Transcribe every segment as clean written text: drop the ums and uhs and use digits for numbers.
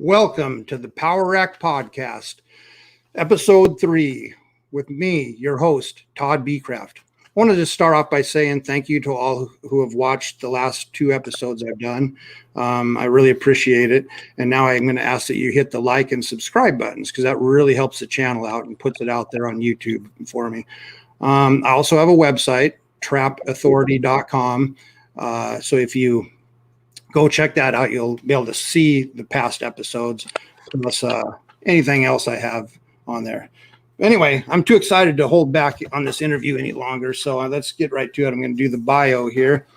Welcome to the Power Rack Podcast, Episode 3, with me, your host, Todd Beecraft. I wanted to start off by saying thank you to all who have watched the last 2 episodes I've done. I really appreciate it. And now I'm going to ask that you hit the like and subscribe buttons because that really helps the channel out and puts it out there on YouTube for me. I also have a website, trapauthority.com. So if you go check that out, you'll be able to see the past episodes plus anything else I have on there. Anyway, I'm too excited to hold back on this interview any longer, so let's get right to it. I'm going to do the bio here.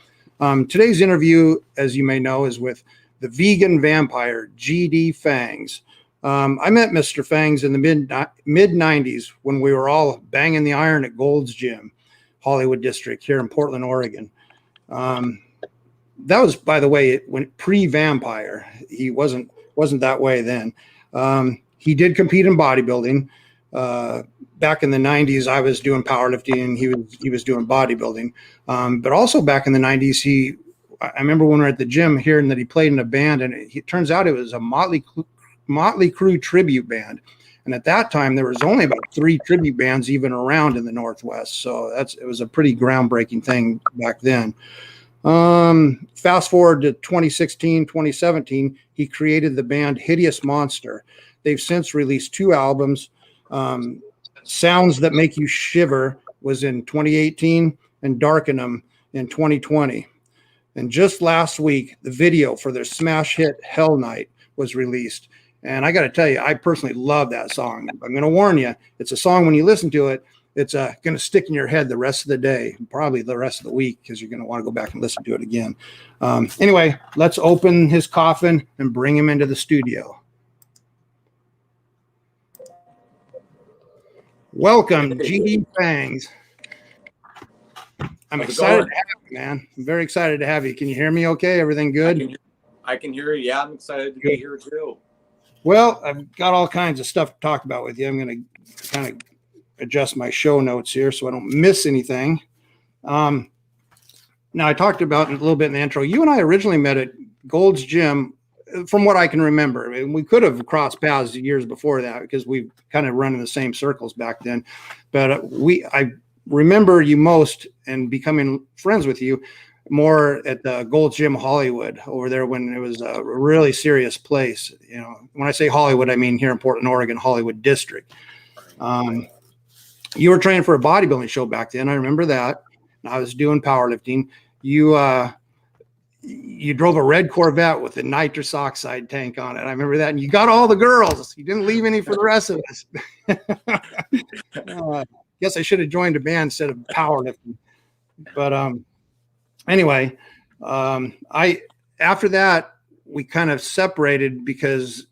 Today's interview, as you may know, is with the Vegan Vampire G.D. Fangs. I met Mr. Fangs in the mid-90s when we were all banging the iron at Gold's Gym, Hollywood District here in Portland, Oregon. That was, by the way, when pre-Vampire. He wasn't that way then. He did compete in bodybuilding. Back in the 90s, I was doing powerlifting and he was doing bodybuilding. But also back in the 90s, I remember when we were at the gym hearing that he played in a band, and it turns out it was a Motley Crue tribute band. And at that time, there was only about 3 tribute bands even around in the Northwest. So it was a pretty groundbreaking thing back then. Fast forward to 2016, 2017, he created the band Hideous Monster. They've since released 2 albums. Sounds That Make You Shiver was in 2018 and Darken 'Em in 2020. And just last week, the video for their smash hit Hell Night was released. And I got to tell you, I personally love that song. I'm going to warn you, it's a song when you listen to it, it's going to stick in your head the rest of the day, probably the rest of the week, because you're going to want to go back and listen to it again. Anyway, let's open his coffin and bring him into the studio. Welcome, G.D. Fangs. I'm excited to have you, man. I'm very excited to have you. Can you hear me okay? Everything good? I can hear you. Yeah, I'm excited to be here too. Well, I've got all kinds of stuff to talk about with you. I'm going to kind of adjust my show notes here so I don't miss anything. Now, I talked about it a little bit in the intro. You and I originally met at Gold's Gym, from what I can remember. I mean, we could have crossed paths years before that because we kind of run in the same circles back then. But I remember you most and becoming friends with you more at the Gold's Gym Hollywood over there when it was a really serious place. You know, when I say Hollywood, I mean here in Portland, Oregon, Hollywood District. You were training for a bodybuilding show back then. I remember that. And I was doing powerlifting. You drove a red Corvette with a nitrous oxide tank on it. I remember that. And you got all the girls. You didn't leave any for the rest of us. Guess I should have joined a band instead of powerlifting. But anyway, after that, we kind of separated because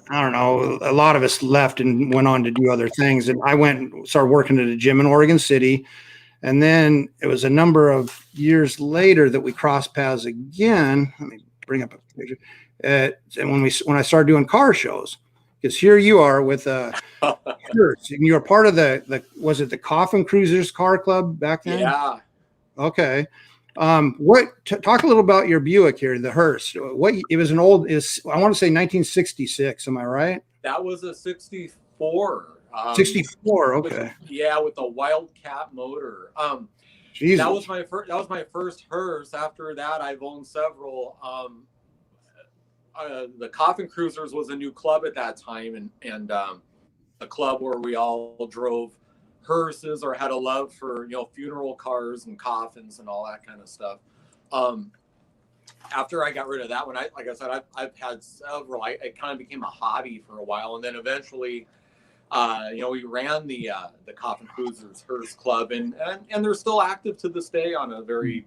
I don't know, a lot of us left and went on to do other things. And I went and started working at a gym in Oregon City. And then it was a number of years later that we crossed paths again. Let me bring up a picture. And when I started doing car shows, because here you are with Hertz, and you're part of was it the Coffin Cruisers Car Club back then? Yeah. Okay. Talk a little about your Buick here, the Hearst. I want to say 1966. Am I right? That was a 64. 64. Okay. With a Wildcat motor. Jesus. That was my first Hearst. After that, I've owned several. The Coffin Cruisers was a new club at that time, and a club where we all drove hearses or had a love for funeral cars and coffins and all that kind of stuff. After I got rid of that one, like I said, I've had several. It kind of became a hobby for a while, and then eventually, we ran the Coffin Cruisers Hearse Club, and they're still active to this day on a very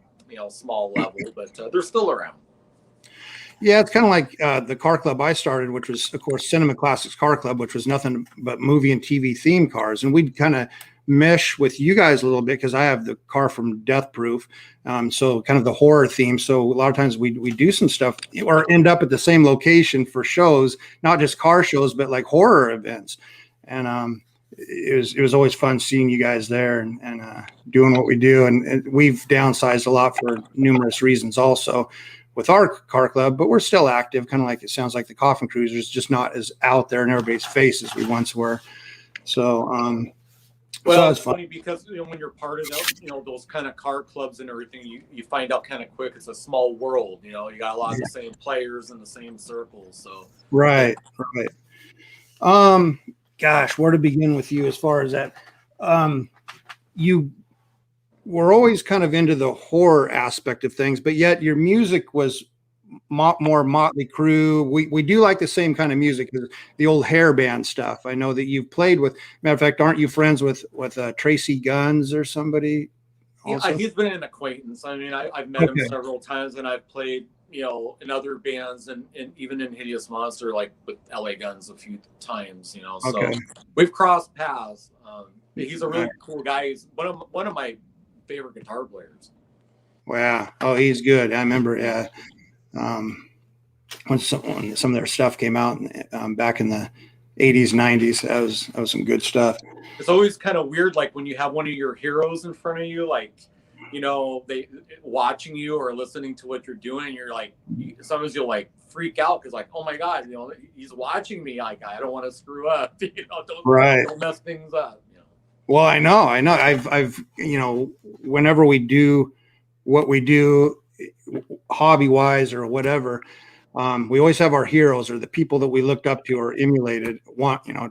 small level, but they're still around. Yeah, it's kind of like the car club I started, which was, of course, Cinema Classics Car Club, which was nothing but movie and TV themed cars. And we'd kind of mesh with you guys a little bit because I have the car from Death Proof. So kind of the horror theme. So a lot of times we do some stuff or end up at the same location for shows, not just car shows, but like horror events. And it was always fun seeing you guys there and doing what we do. And we've downsized a lot for numerous reasons also. with our car club, but we're still active, kind of like it sounds like the Coffin Cruisers, just not as out there in everybody's face as we once were. So, well, so it's fun. funny because when you're part of those, those kind of car clubs and everything, you find out kind of quick it's a small world. You got a lot of the same players in the same circles. So Right, right. Gosh, where to begin with you as far as that? You were always kind of into the horror aspect of things, but yet your music was more Motley Crue. We do like the same kind of music, the old hair band stuff. I know that you've played with. Matter of fact, aren't you friends with Tracy Guns or somebody? Also, he's been an acquaintance. I mean, I've met him several times, and I've played, in other bands, and even in Hideous Monster, like with LA Guns a few times. So we've crossed paths. He's a really cool guy. He's one of my favorite guitar players. Wow. Oh, he's good. I remember. Yeah. When some of their stuff came out back in the 80s, 90s, that was some good stuff. It's always kind of weird, like when you have one of your heroes in front of you, like, they watching you or listening to what you're doing. You're like, sometimes you'll like freak out because like, oh my God, he's watching me. Like, I don't want to screw up. Don't mess things up. Well, I know. I've whenever we do what we do, hobby wise or whatever, we always have our heroes or the people that we looked up to or emulated,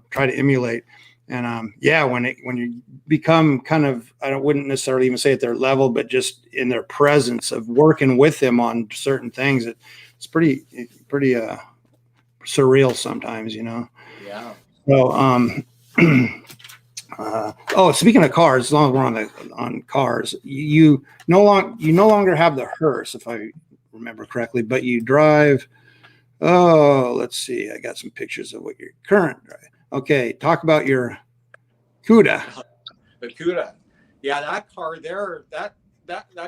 try to emulate. And when you become kind of, I wouldn't necessarily even say at their level, but just in their presence of working with them on certain things, it's pretty surreal sometimes, Yeah. So, speaking of cars, as long as we're on cars, you no longer have the hearse, if I remember correctly, but you drive. Oh, let's see. I got some pictures of what your current drive. Okay, talk about your CUDA. The CUDA. Yeah, that car there, that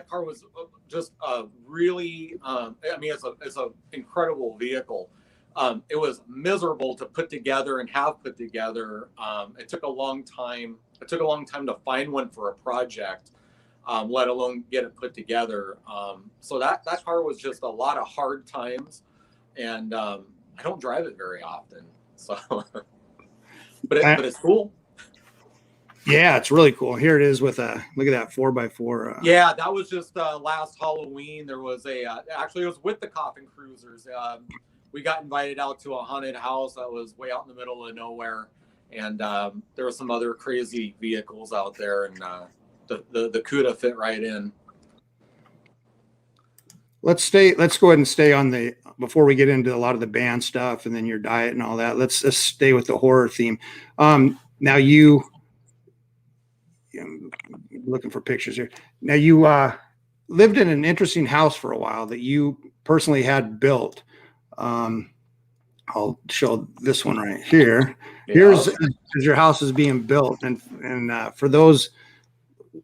car was just a really, it's an incredible vehicle. It was miserable to put together and have put together. It took a long time. It took a long time to find one for a project, let alone get it put together. So that car was just a lot of hard times, and I don't drive it very often. So, but it's cool. Yeah, it's really cool. Here it is with look at that 4x4. Yeah, that was just last Halloween. There was actually it was with the Coffin Cruisers. We got invited out to a haunted house that was way out in the middle of nowhere, and there were some other crazy vehicles out there, and the CUDA fit right in. Let's go ahead and stay on before we get into a lot of the band stuff and then your diet and all that. Let's stay with the horror theme. Now looking for pictures here. Now you lived in an interesting house for a while that you personally had built. I'll show this one right here. Yeah. Here's as your house is being built, and for those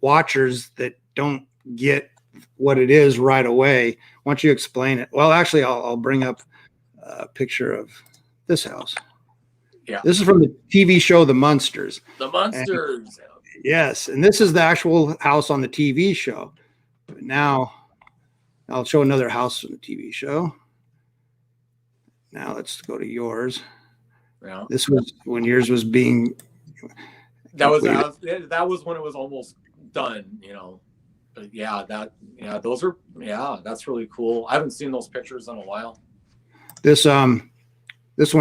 watchers that don't get what it is right away, why don't you explain it? Well, actually, I'll bring up a picture of this house. Yeah, this is from the TV show The Munsters. The Munsters. Yes, and this is the actual house on the TV show. But now I'll show another house from the TV show. Now let's go to yours. Yeah. This was when yours was being. That was when it was almost done, But that's really cool. I haven't seen those pictures in a while. This one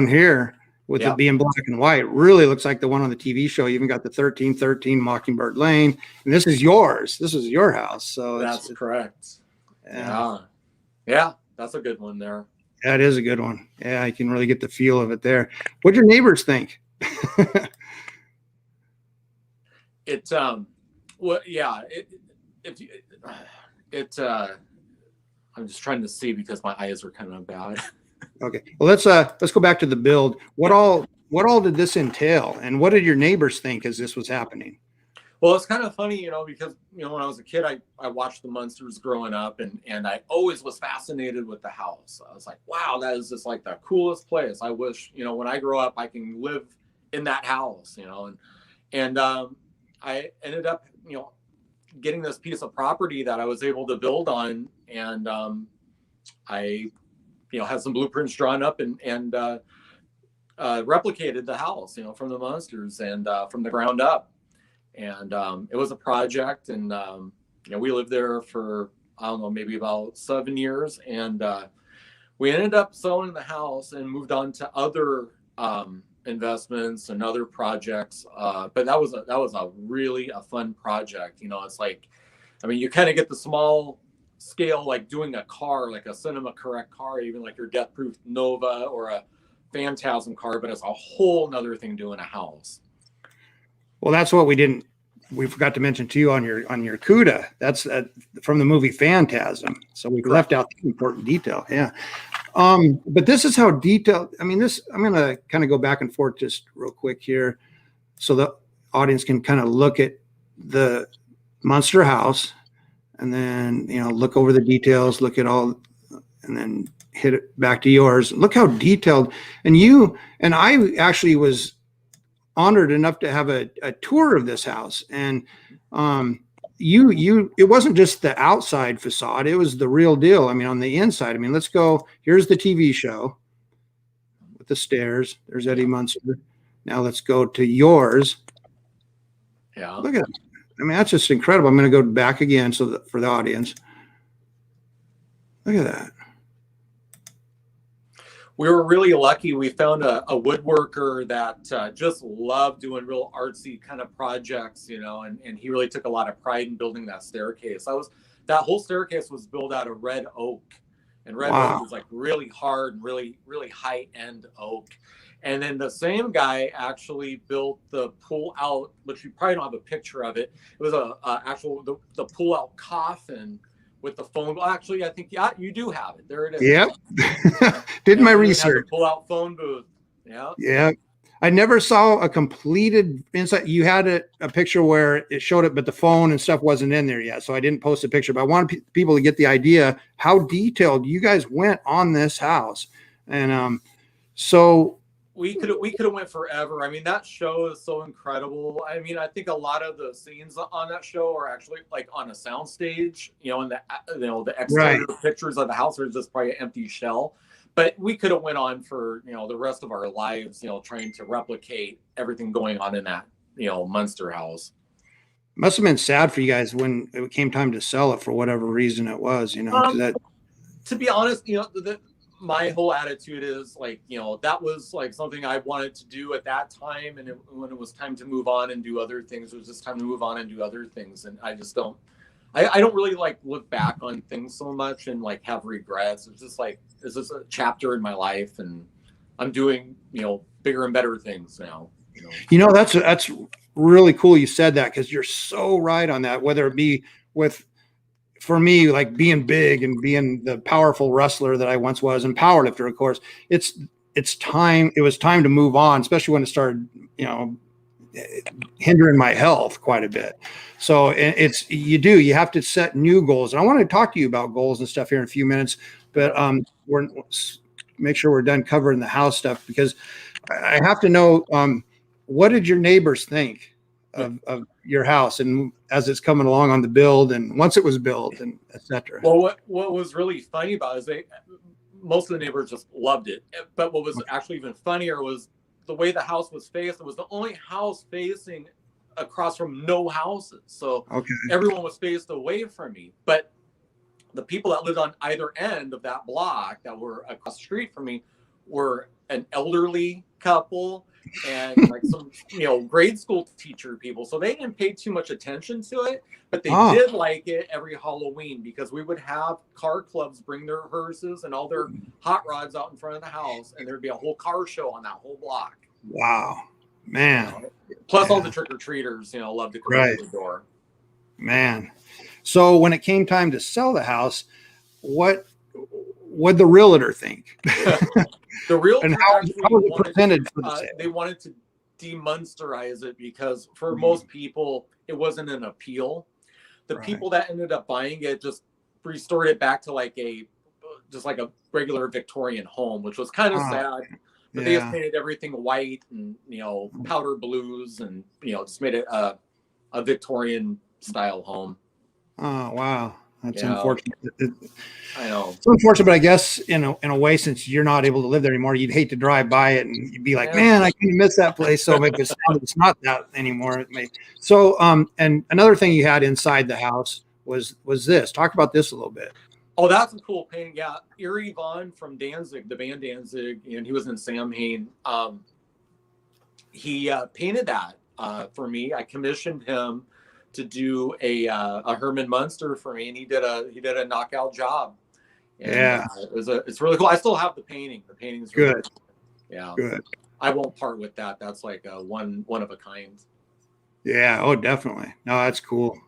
here with it being black and white really looks like the one on the TV show. You even got the 1313 Mockingbird Lane, and this is yours. This is your house. So that's correct. Yeah, that's a good one there. That is a good one. Yeah, I can really get the feel of it there. What'd your neighbors think? I'm just trying to see because my eyes are kind of bad. Okay. Well, let's go back to the build. What all did this entail, and what did your neighbors think as this was happening? Well, it's kind of funny, because when I was a kid, I watched the Munsters growing up, and I always was fascinated with the house. I was like, wow, that is just like the coolest place. I wish, when I grow up, I can live in that house, and I ended up, getting this piece of property that I was able to build on, and I, had some blueprints drawn up and replicated the house, from the monsters and from the ground up. And it was a project, and we lived there for, I don't know, maybe about 7 years, and we ended up selling the house and moved on to other investments and other projects. But that was a really a fun project. It's like, I mean, you kind of get the small scale, like doing a car, like a cinema correct car, even like your Death Proof Nova or a Phantasm car, but it's a whole nother thing doing a house. Well, that's what we forgot to mention to you on your CUDA. That's from the movie Phantasm. So we left out the important detail. Yeah. But this is how detailed, I mean, I'm going to kind of go back and forth just real quick here so the audience can kind of look at the monster house and then, look over the details, look at all, and then hit it back to yours. Look how detailed. And I actually was honored enough to have a tour of this house. And it wasn't just the outside facade, it was the real deal. I mean, on the inside, I mean, let's go. Here's the TV show with the stairs. There's Eddie Munster. Now let's go to yours. Yeah. Look at that. I mean, that's just incredible. I'm going to go back again for the audience. Look at that. We were really lucky. We found a woodworker that just loved doing real artsy kind of projects, and he really took a lot of pride in building that staircase. That whole staircase was built out of red oak, and red oak is like really hard and really, really high end oak. And then the same guy actually built the pull out, which you probably don't have a picture of it. It was the pull out coffin with the phone. Well, actually, I think you do have it. There it is. Yep. Did my research. Pull out phone booth. Yeah. Yeah. I never saw a completed inside. You had a picture where it showed it, but the phone and stuff wasn't in there yet. So I didn't post a picture, but I wanted people to get the idea how detailed you guys went on this house. And so we could have went forever. I mean, that show is so incredible. I mean, I think a lot of the scenes on that show are actually like on a soundstage, and the exterior pictures of the house are just probably an empty shell. But we could have went on for, the rest of our lives, trying to replicate everything going on in that, Munster house. Must have been sad for you guys when it came time to sell it for whatever reason it was, To be honest, my whole attitude is like, that was like something I wanted to do at that time. And when it was time to move on and do other things, it was just time to move on and do other things. And I just don't really like look back on things so much and like have regrets. It's just like, it's just a chapter in my life, and I'm doing, bigger and better things now. That's really cool. You said that, because you're so right on that, whether it be for me, like being big and being the powerful wrestler that I once was, and powerlifter, of course, it was time to move on, especially when it started, hindering my health quite a bit. So you have to set new goals. And I want to talk to you about goals and stuff here in a few minutes, but we're make sure we're done covering the house stuff, because I have to know, what did your neighbors think of your house, and as it's coming along on the build, and once it was built, and etc. Well, what was really funny about it is most of the neighbors just loved it. But what was actually even funnier was the way the house was faced. It was the only house facing across from no houses. So everyone was faced away from me. But the people that lived on either end of that block that were across the street from me were an elderly couple and like some, grade school teacher people. So they didn't pay too much attention to it, but they did like it every Halloween, because we would have car clubs bring their hearses and all their hot rods out in front of the house, and there'd be a whole car show on that whole block. Wow, man. Plus all the trick-or-treaters, loved to come to the door. Man. So when it came time to sell the house, what'd the realtor think? The realtor, and how was it presented for the sale? They wanted to demunsterize it, because for most people it wasn't an appeal. The people that ended up buying it just restored it back to like a regular Victorian home, which was kind of sad. But they just painted everything white and powder blues, and just made it a Victorian style home. Oh wow, That's Yeah, unfortunate. I know. It's unfortunate, but I guess in a way, since you're not able to live there anymore, you'd hate to drive by it and you'd be like, Yeah. man, I kind of miss that place. So maybe it's not that anymore. It may. So, and another thing you had inside the house was this. Talk about this a little bit. Oh, that's a cool painting. Yeah, Erie Vaughn from Danzig, the band Danzig, and he was in Samhain. He painted that for me. I commissioned him to do a Herman Munster for me, and he did a knockout job. And Yeah, it's really cool. I still have the painting. The painting's really good. cool. Yeah, Good. I won't part with that. That's like a one of a kind. Yeah. Oh, definitely. No, that's cool.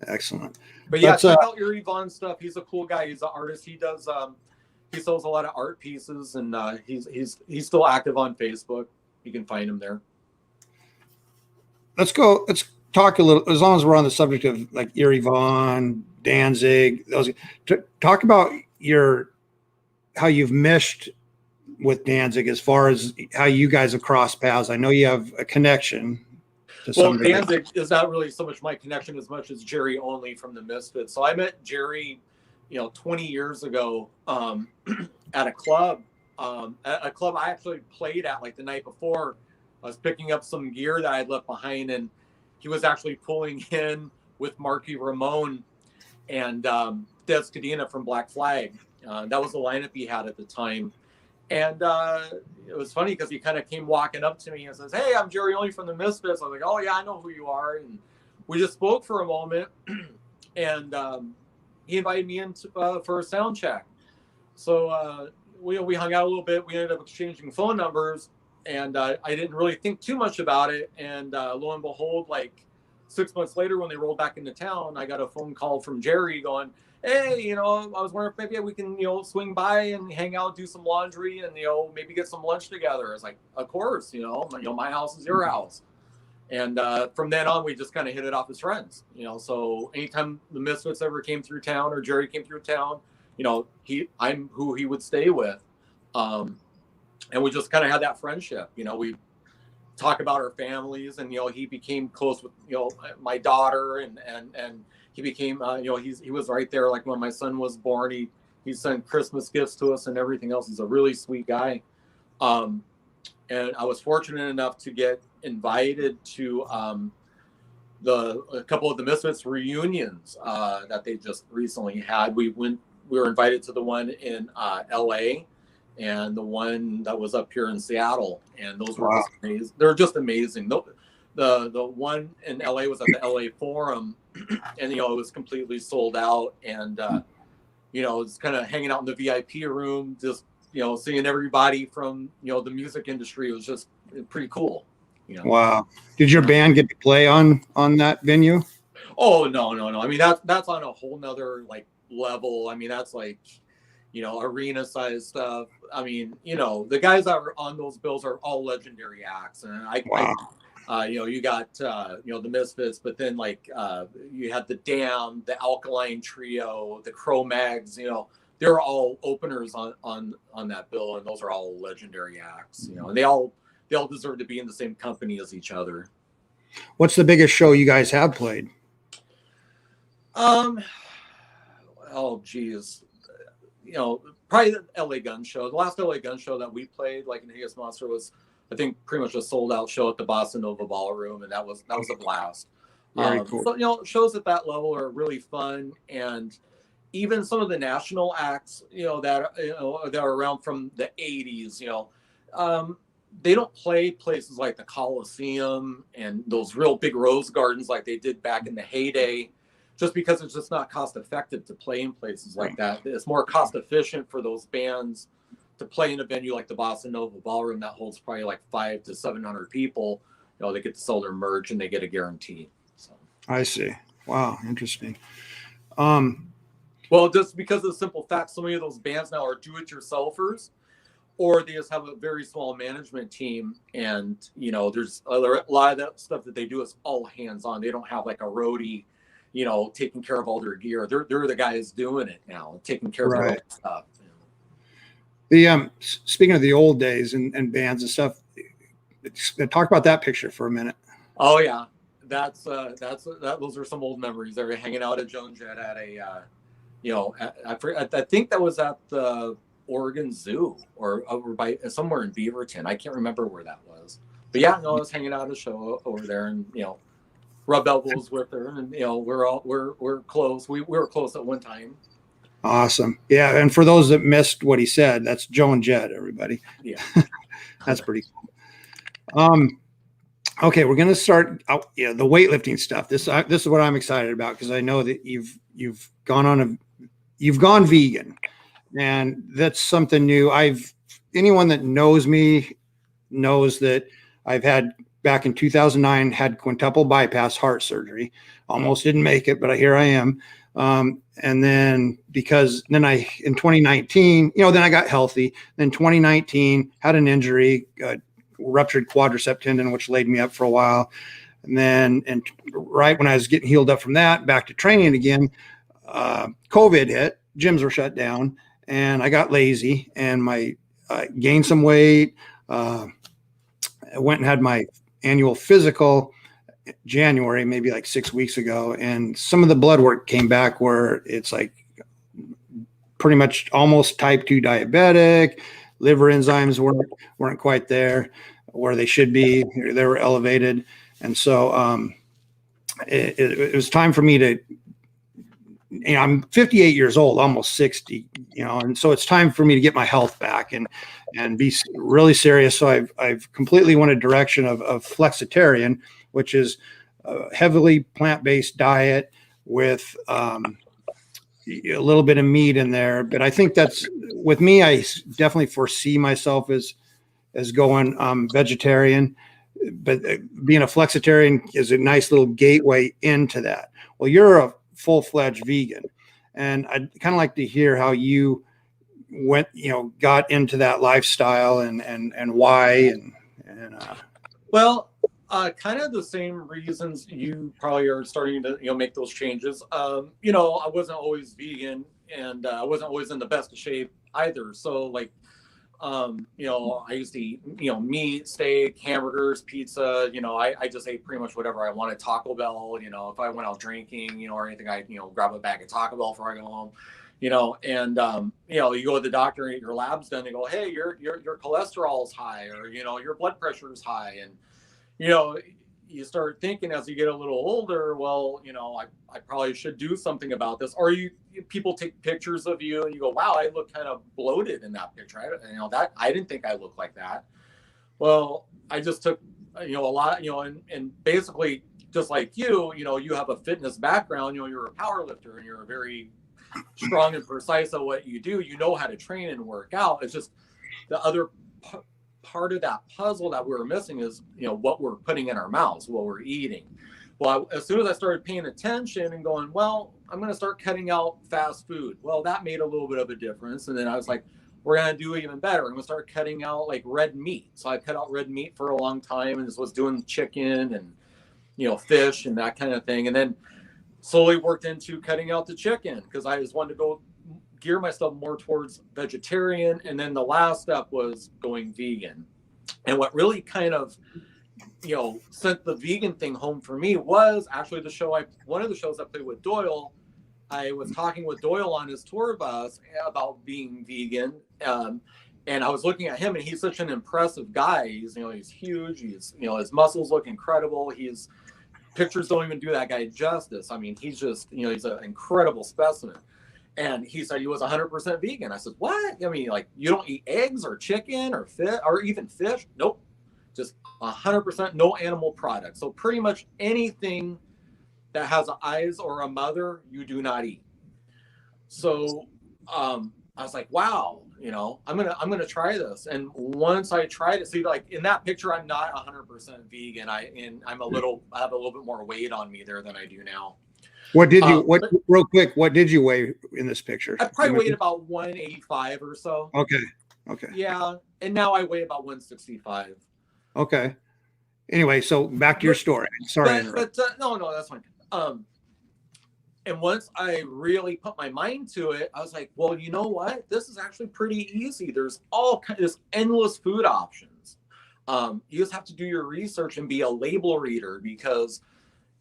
Excellent. But yeah, check out Erie Vaughn's stuff. He's a cool guy. He's an artist. He does he sells a lot of art pieces, and he's still active on Facebook. You can find him there. Let's talk a little, as long as we're on the subject of like Erie Vaughn, Danzig, talk about how you've meshed with Danzig as far as how you guys have crossed paths. I know you have a connection to some degree. Danzig is not really so much my connection as much as Jerry Only from the Misfits. So I met Jerry, 20 years ago at a club. A club I actually played at like the night before. I was picking up some gear that I had left behind, and he was actually pulling in with Marky Ramone and Des Cadena from Black Flag. That was the lineup he had at the time. And it was funny because he kind of came walking up to me and says, "Hey, I'm Jerry Only from the Misfits." I was like, "Oh, yeah, I know who you are." And we just spoke for a moment, and he invited me in for a sound check. So we hung out a little bit. We ended up exchanging phone numbers, and I didn't really think too much about it. And lo and behold, like 6 months later, when they rolled back into town, I got a phone call from Jerry going, "Hey, I was wondering if maybe we can, swing by and hang out, do some laundry, and maybe get some lunch together." I was like, "Of course, my house is your house." And from then on, we just kind of hit it off as friends. So anytime the Misfits ever came through town or Jerry came through town, I'm who he would stay with, and we just kind of had that friendship. We talk about our families, and he became close with my daughter, and he became he was right there like when my son was born. He sent Christmas gifts to us and everything else. He's a really sweet guy, and I was fortunate enough to get invited to a couple of the Misfits reunions that they just recently had. We were invited to the one in LA and the one that was up here in Seattle, and those were just amazing. They're just amazing. The one in LA was at the LA Forum, and it was completely sold out, and it's kind of hanging out in the VIP room, just seeing everybody from the music industry. It was just pretty cool. Wow. Did your band get to play on that venue? Oh, no. I mean, that's on a whole nother like level. I mean, that's like arena size stuff. I mean, the guys that are on those bills are all legendary acts, and you got the Misfits, but then like you had the Damned, the Alkaline Trio, the Cro-Mags. They're all openers on that bill, and those are all legendary acts. And they all deserve to be in the same company as each other. What's the biggest show you guys have played? Oh geez, probably the LA Gun Show. The last LA Gun Show that we played, like in Hideous Monster, was I think pretty much a sold out show at the Bossa Nova Ballroom, and that was a blast. Very cool. So shows at that level are really fun, and even some of the national acts, that are around from the 80s, they don't play places like the Coliseum and those real big rose gardens like they did back in the heyday, just because it's just not cost effective to play in places like that. It's more cost efficient for those bands to play in a venue like the Bossa Nova Ballroom that holds probably like 500 to 700 people. They get to sell their merch and they get a guarantee. So I see. Wow, interesting. Well, just because of the simple fact, so many of those bands now are do-it-yourselfers, or they just have a very small management team, and there's a lot of that stuff that they do is all hands-on. They don't have like a roadie, taking care of all their gear. They're the guys doing it now, taking care of their own stuff. The speaking of the old days and bands and stuff, talk about that picture for a minute. Oh yeah, those are some old memories. They were hanging out at Joan Jett at a, I think that was at the Oregon Zoo or over by somewhere in Beaverton. I can't remember where that was, but yeah, no, I was hanging out at a show over there, and rub elbows with her, and we're close. We were close at one time. Awesome. Yeah, and for those that missed what he said, that's Joan Jett, everybody. Yeah. That's pretty cool. Okay, we're gonna start out, the weightlifting stuff. This is what I'm excited about, because I know that you've gone vegan, and that's something new. Anyone that knows me knows that I've had, back in 2009, had quintuple bypass heart surgery. Almost didn't make it, but here I am. And then in 2019, then I got healthy. Then 2019 had an injury, ruptured quadricep tendon, which laid me up for a while. And right when I was getting healed up from that, back to training again, COVID hit, gyms were shut down, and I got lazy, and gained some weight. I went and had my annual physical January, maybe like 6 weeks ago, and some of the blood work came back where it's like pretty much almost type 2 diabetic. Liver enzymes weren't quite there where they should be. They were elevated, and so it was time for me to. I'm 58 years old, almost 60, and so it's time for me to get my health back and be really serious. So I've completely went a direction of flexitarian, which is a heavily plant-based diet with a little bit of meat in there. But I think that's, with me, I definitely foresee myself as going vegetarian. But being a flexitarian is a nice little gateway into that. Well, you're a full-fledged vegan, and I'd kind of like to hear how you went, got into that lifestyle and why well, kind of the same reasons you probably are starting to make those changes. I wasn't always vegan, and I wasn't always in the best of shape either. So I used to eat, meat, steak, hamburgers, pizza. I just ate pretty much whatever I wanted. Taco Bell, if I went out drinking, or anything, I, grab a bag of Taco Bell before I go home, and, you go to the doctor and get your labs done. They go, hey, your cholesterol is high, or, your blood pressure is high. And, you start thinking as you get a little older, well, I probably should do something about this. Or people take pictures of you and you go, wow, I look kind of bloated in that picture. I didn't think I looked like that. Well, I just took, a lot, and basically just like you have a fitness background, you're a power lifter, and you're very strong and precise at what you do. You know how to train and work out. It's just the other part of that puzzle that we were missing is, what we're putting in our mouths, what we're eating. Well, as soon as I started paying attention and going, well, I'm going to start cutting out fast food. Well, that made a little bit of a difference. And then I was like, we're going to do even better. I'm going to start cutting out like red meat. So I cut out red meat for a long time, and just was doing chicken and, fish and that kind of thing. And then slowly worked into cutting out the chicken, because I just wanted to go gear myself more towards vegetarian. And then the last step was going vegan. And what really kind of, sent the vegan thing home for me was actually one of the shows I played with Doyle. I was talking with Doyle on his tour bus about being vegan. And I was looking at him, and he's such an impressive guy. He's huge. He's, his muscles look incredible. Pictures don't even do that guy justice. I mean, he's just, he's an incredible specimen. And he said he was 100% vegan. I said, what? I mean, like, you don't eat eggs or chicken or fish or even fish? Nope. Just 100% no animal products. So pretty much anything that has eyes or a mother, you do not eat. So I was like, wow, I'm gonna try this. And once I tried it, see, like in that picture, I'm not 100% vegan. I have a little bit more weight on me there than I do now. Real quick, what did you weigh in this picture? I probably weighed about 185 or so. Okay. Yeah. And now I weigh about 165. Okay. Anyway, so back to your story. Sorry. But no, that's fine. And once I really put my mind to it, I was like, well, you know what? This is actually pretty easy. There's endless food options. You just have to do your research and be a label reader, because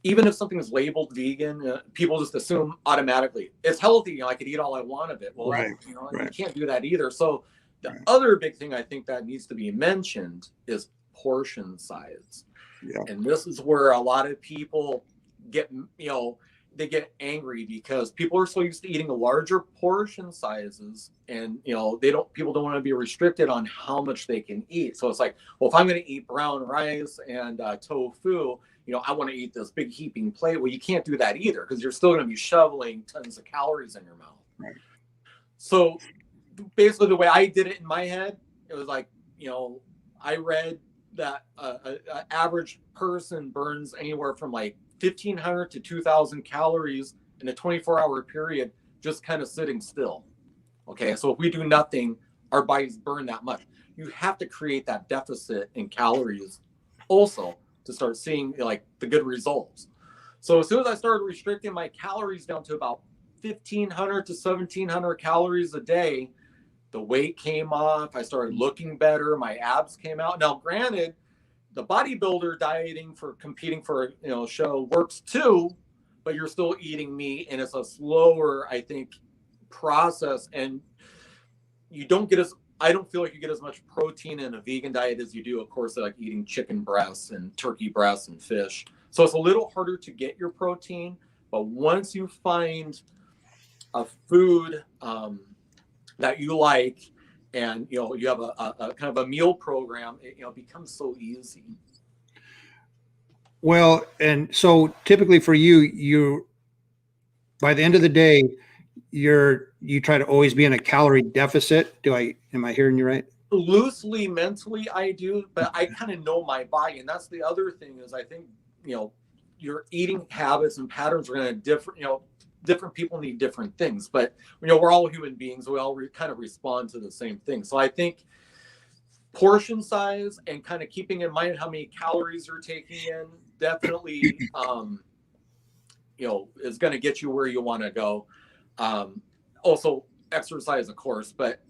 even if something is labeled vegan, people just assume automatically it's healthy. I could eat all I want of it. Well, Right. You can't do that either. So the other big thing I think that needs to be mentioned is portion size. Yeah. And this is where a lot of people get, they get angry because people are so used to eating larger portion sizes, and people don't want to be restricted on how much they can eat. So it's like, well, if I'm going to eat brown rice and tofu, I want to eat this big heaping plate. Well, you can't do that either, because you're still going to be shoveling tons of calories in your mouth. Right. So basically the way I did it in my head, it was like, I read that an average person burns anywhere from like 1,500 to 2,000 calories in a 24-hour period, just kind of sitting still. Okay, so if we do nothing, our bodies burn that much. You have to create that deficit in calories also to start seeing like the good results. So as soon as I started restricting my calories down to about 1,500 to 1,700 calories a day, the weight came off. I started looking better. My abs came out. Now, granted, the bodybuilder dieting for competing for a show works too, but you're still eating meat, and it's a slower, I think, process. And I don't feel like you get as much protein in a vegan diet as you do, of course, like eating chicken breasts and turkey breasts and fish. So it's a little harder to get your protein. But once you find a food that you like, and you have a kind of a meal program, it becomes so easy. Well, and so typically for you by the end of the day, you try to always be in a calorie deficit. Am I hearing you right? Loosely, mentally, I do, but I kind of know my body, and that's the other thing is I think your eating habits and patterns are going to differ. Different people need different things, but we're all human beings. We all kind of respond to the same thing. So I think portion size and kind of keeping in mind how many calories you're taking in definitely is going to get you where you want to go. Also exercise, of course, but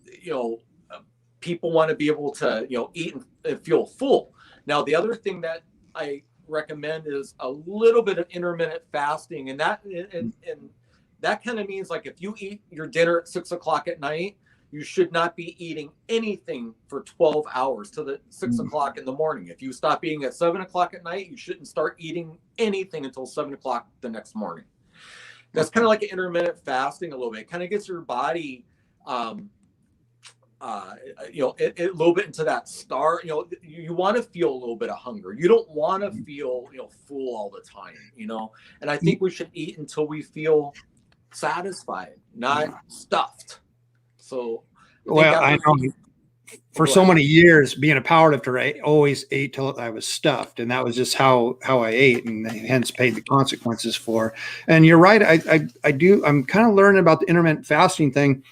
people want to be able to eat and feel full. Now the other thing that I recommend is a little bit of intermittent fasting, and that kind of means like if you eat your dinner at 6 o'clock at night, you should not be eating anything for 12 hours to the 6 o'clock in the morning. If you stop eating at 7 o'clock at night, you shouldn't start eating anything until 7 o'clock the next morning. That's kind of like an intermittent fasting a little bit. It kind of gets your body, a little bit into that star. You want to feel a little bit of hunger. You don't want to feel, full all the time, And I think we should eat until we feel satisfied, not stuffed. So I know for so many years being a powerlifter, I always ate till I was stuffed, and that was just how I ate, and hence paid the consequences for. And you're right, I'm kind of learning about the intermittent fasting thing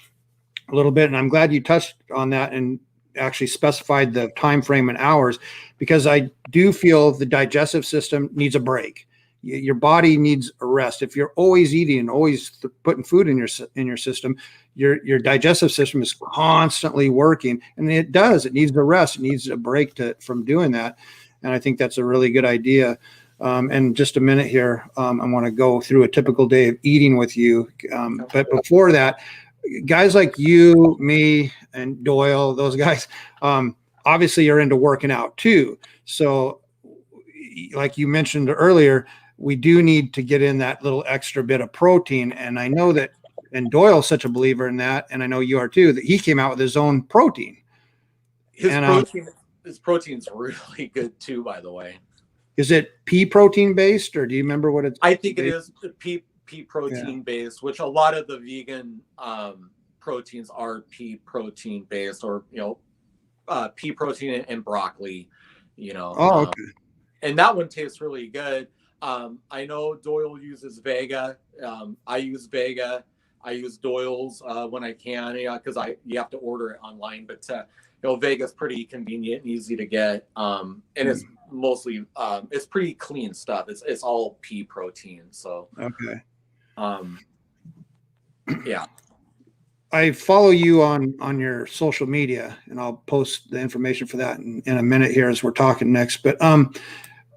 a little bit, and I'm glad you touched on that and actually specified the time frame and hours, because I do feel the digestive system needs a break. Your body needs a rest. If you're always eating and always putting food in your system, your digestive system is constantly working, and it needs a rest. It needs a break from doing that. And I think that's a really good idea. And just a minute here, I want to go through a typical day of eating with you. But before that, guys like you, me, and Doyle, those guys, obviously are into working out too. So like you mentioned earlier, we do need to get in that little extra bit of protein. And I know that, and Doyle's such a believer in that, and I know you are too, that he came out with his own protein. His protein's really good too, by the way. Is it pea protein based, or do you remember what it's? I think it is pea protein based, which a lot of the vegan proteins are pea protein based, or pea protein and broccoli. Oh, okay. And that one tastes really good. I know Doyle uses Vega. I use Vega. I use Doyle's when I can, because you have to order it online. But Vega's pretty convenient and easy to get, and it's mostly it's pretty clean stuff. It's all pea protein. So okay. Yeah. I follow you on your social media, and I'll post the information for that in a minute here as we're talking next. But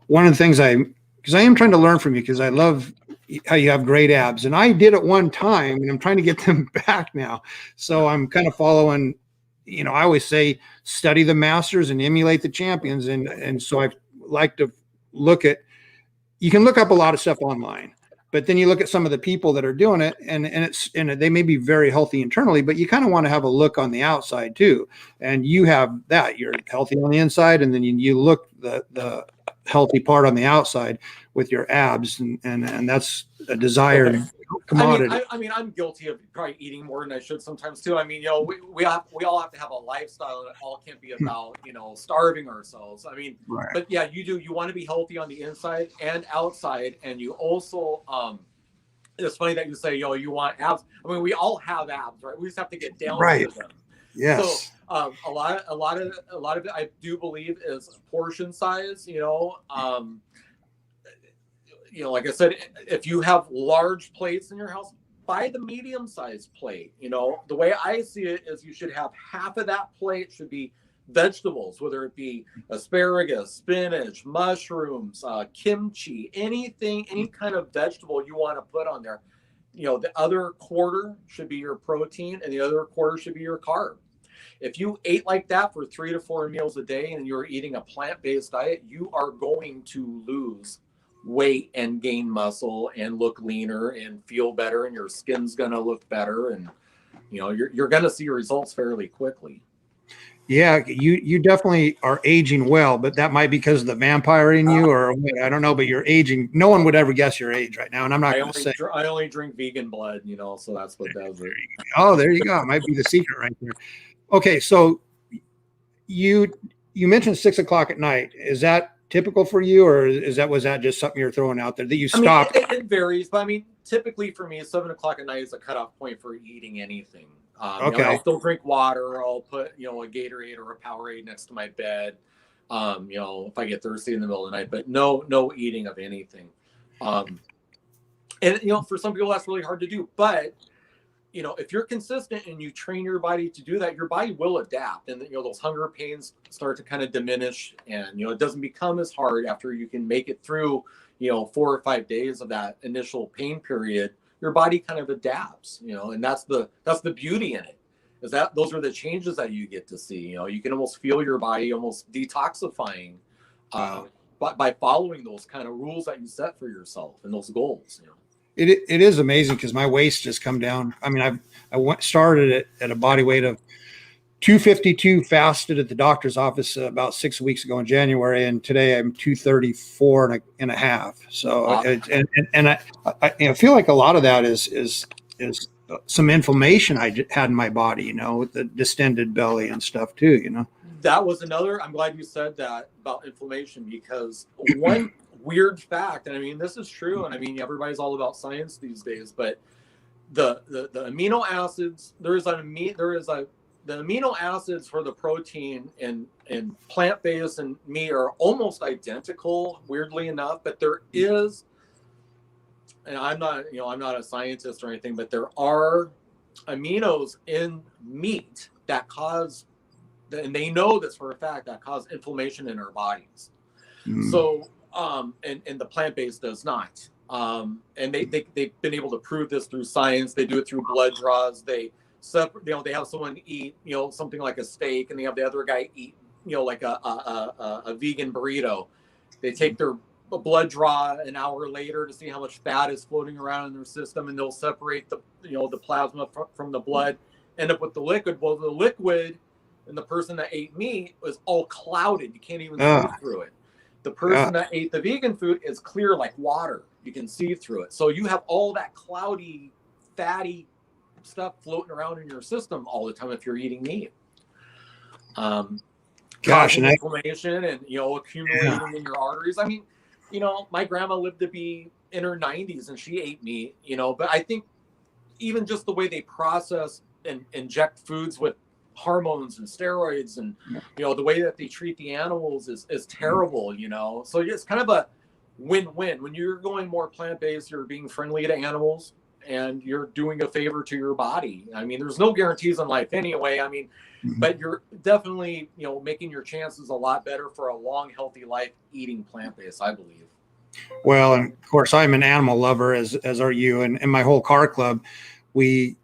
one of the things I because I am trying to learn from you, because I love how you have great abs, and I did at one time, and I'm trying to get them back now. So I'm kind of following, I always say study the masters and emulate the champions, and so I like to look at. You can look up a lot of stuff online, but then you look at some of the people that are doing it, and they may be very healthy internally, but you kind of want to have a look on the outside too. And you have that. You're healthy on the inside, and then you look the healthy part on the outside with your abs, and that's a desired commodity. I mean, I'm guilty of probably eating more than I should sometimes too. I mean, we all have to have a lifestyle, and it all can't be about starving ourselves. I mean, Right. But yeah, you want to be healthy on the inside and outside, and you also it's funny that you say you want abs. I mean, we all have abs, right? We just have to get down to them. Yes. So a lot of it, I do believe, is portion size. Like I said, if you have large plates in your house, buy the medium-sized plate. The way I see it is you should have half of that plate should be vegetables, whether it be asparagus, spinach, mushrooms, kimchi, anything, any kind of vegetable you want to put on there. The other quarter should be your protein, and the other quarter should be your carb. If you ate like that for 3 to 4 meals a day and you're eating a plant-based diet, you are going to lose weight and gain muscle and look leaner and feel better, and your skin's going to look better, and you're going to see results fairly quickly. Yeah, you definitely are aging well, but that might be because of the vampire in you, or I don't know, but you're aging. No one would ever guess your age right now, and I'm not going to say. I only drink vegan blood, so that's what does it. Oh, there you go. It might be the secret right there. Okay, so you mentioned 6 o'clock at night. Is that typical for you, or was that just something you're throwing out there that you stopped? It varies, but I mean, typically for me, 7 o'clock at night is a cutoff point for eating anything. Okay. I'll still drink water. I'll put a Gatorade or a Powerade next to my bed. If I get thirsty in the middle of the night, but no eating of anything. And for some people that's really hard to do, but if you're consistent and you train your body to do that, your body will adapt, and those hunger pains start to kind of diminish, and it doesn't become as hard after you can make it through 4 or 5 days of that initial pain period. Your body kind of adapts, and that's the beauty in it, is that those are the changes that you get to see. You can almost feel your body almost detoxifying by following those kind of rules that you set for yourself and those goals. It is amazing, because my waist has come down. I mean, I started at a body weight of 252, fasted at the doctor's office about 6 weeks ago in January, and today I'm 234 and a half. So I feel like a lot of that is some inflammation I had in my body, with the distended belly and stuff too. That was another. I'm glad you said that about inflammation, because one weird fact, and I mean this is true, and I mean everybody's all about science these days, but the amino acids, the amino acids for the protein in plant-based and meat are almost identical, weirdly enough, but there is, and I'm not a scientist or anything, but there are aminos in meat that cause, and they know this for a fact, that cause inflammation in our bodies. So and the plant-based does not, and they've been able to prove this through science. They do it through blood draws. They have someone eat something like a steak, and they have the other guy eat like a vegan burrito. They take their blood draw an hour later to see how much fat is floating around in their system, and they'll separate the plasma from the blood, end up with the liquid. Well, the liquid in the person that ate meat was all clouded. You can't even see through it. The person that ate the vegan food is clear like water. You can see through it. So you have all that cloudy, fatty stuff floating around in your system all the time if you're eating meat. Causing inflammation and accumulating in your arteries. I mean, my grandma lived to be in her 90s and she ate meat, but I think even just the way they process and inject foods with hormones and steroids, and the way that they treat the animals is terrible. So it's kind of a win-win. When you're going more plant-based, you're being friendly to animals and you're doing a favor to your body. I mean, there's no guarantees in life anyway. I mean, but you're definitely making your chances a lot better for a long, healthy life eating plant-based, I believe. Well, and of course, I'm an animal lover, as are you, and my whole car club. We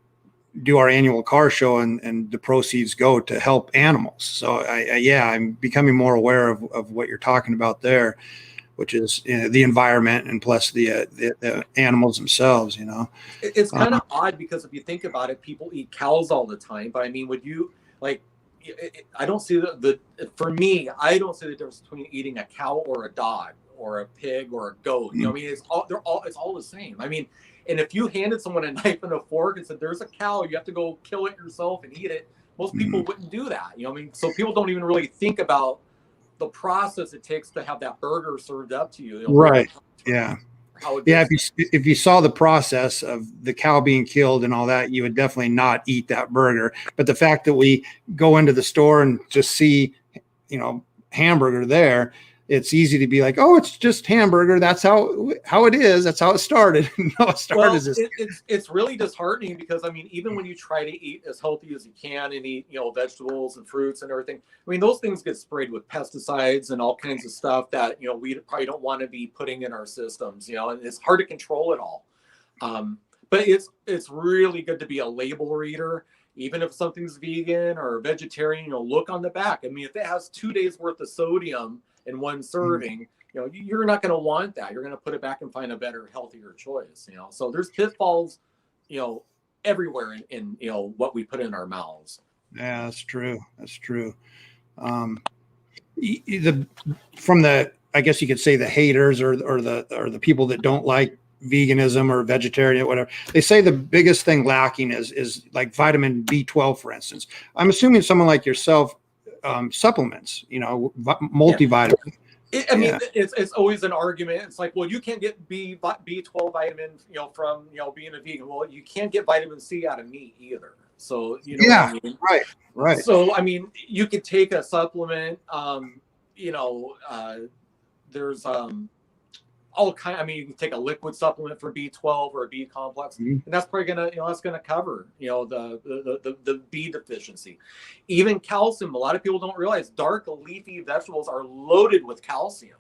do our annual car show, and the proceeds go to help animals. So yeah, I'm becoming more aware of what you're talking about there, which is the environment and plus the animals themselves. It's kind of odd because if you think about it, people eat cows all the time. But I mean, would you like? I don't see for me, I don't see the difference between eating a cow or a dog or a pig or a goat. I mean, it's all the same. I mean, and if you handed someone a knife and a fork and said, "There's a cow, you have to go kill it yourself and eat it," most people wouldn't do that. I mean, so people don't even really think about the process it takes to have that burger served up to you. Right. Yeah. Yeah, if you saw the process of the cow being killed and all that, you would definitely not eat that burger. But the fact that we go into the store and just see, hamburger there, it's easy to be like, oh, it's just hamburger. That's how it is. That's how it started. No, it started as this. It's really disheartening because I mean, even when you try to eat as healthy as you can and eat, vegetables and fruits and everything, I mean, those things get sprayed with pesticides and all kinds of stuff that, we probably don't want to be putting in our systems, and it's hard to control it all. But it's really good to be a label reader. Even if something's vegan or vegetarian, look on the back. I mean, if it has 2 days worth of sodium in one serving, you're not going to want that. You're going to put it back and find a better, healthier choice. So there's pitfalls, everywhere in what we put in our mouths. Yeah, that's true. That's true. From the, I guess you could say, the haters or the people that don't like veganism or vegetarian, whatever, they say the biggest thing lacking is like vitamin B12, for instance. I'm assuming someone like yourself supplements, multivitamin. It's always an argument. It's like, well, you can't get B12 vitamins, from being a vegan. Well, you can't get vitamin C out of meat either. So what I mean? Right. So I mean, you could take a supplement. There's all kind. I mean, you can take a liquid supplement for B12 or a B complex, and that's probably gonna cover the B deficiency. Even calcium. A lot of people don't realize dark leafy vegetables are loaded with calcium.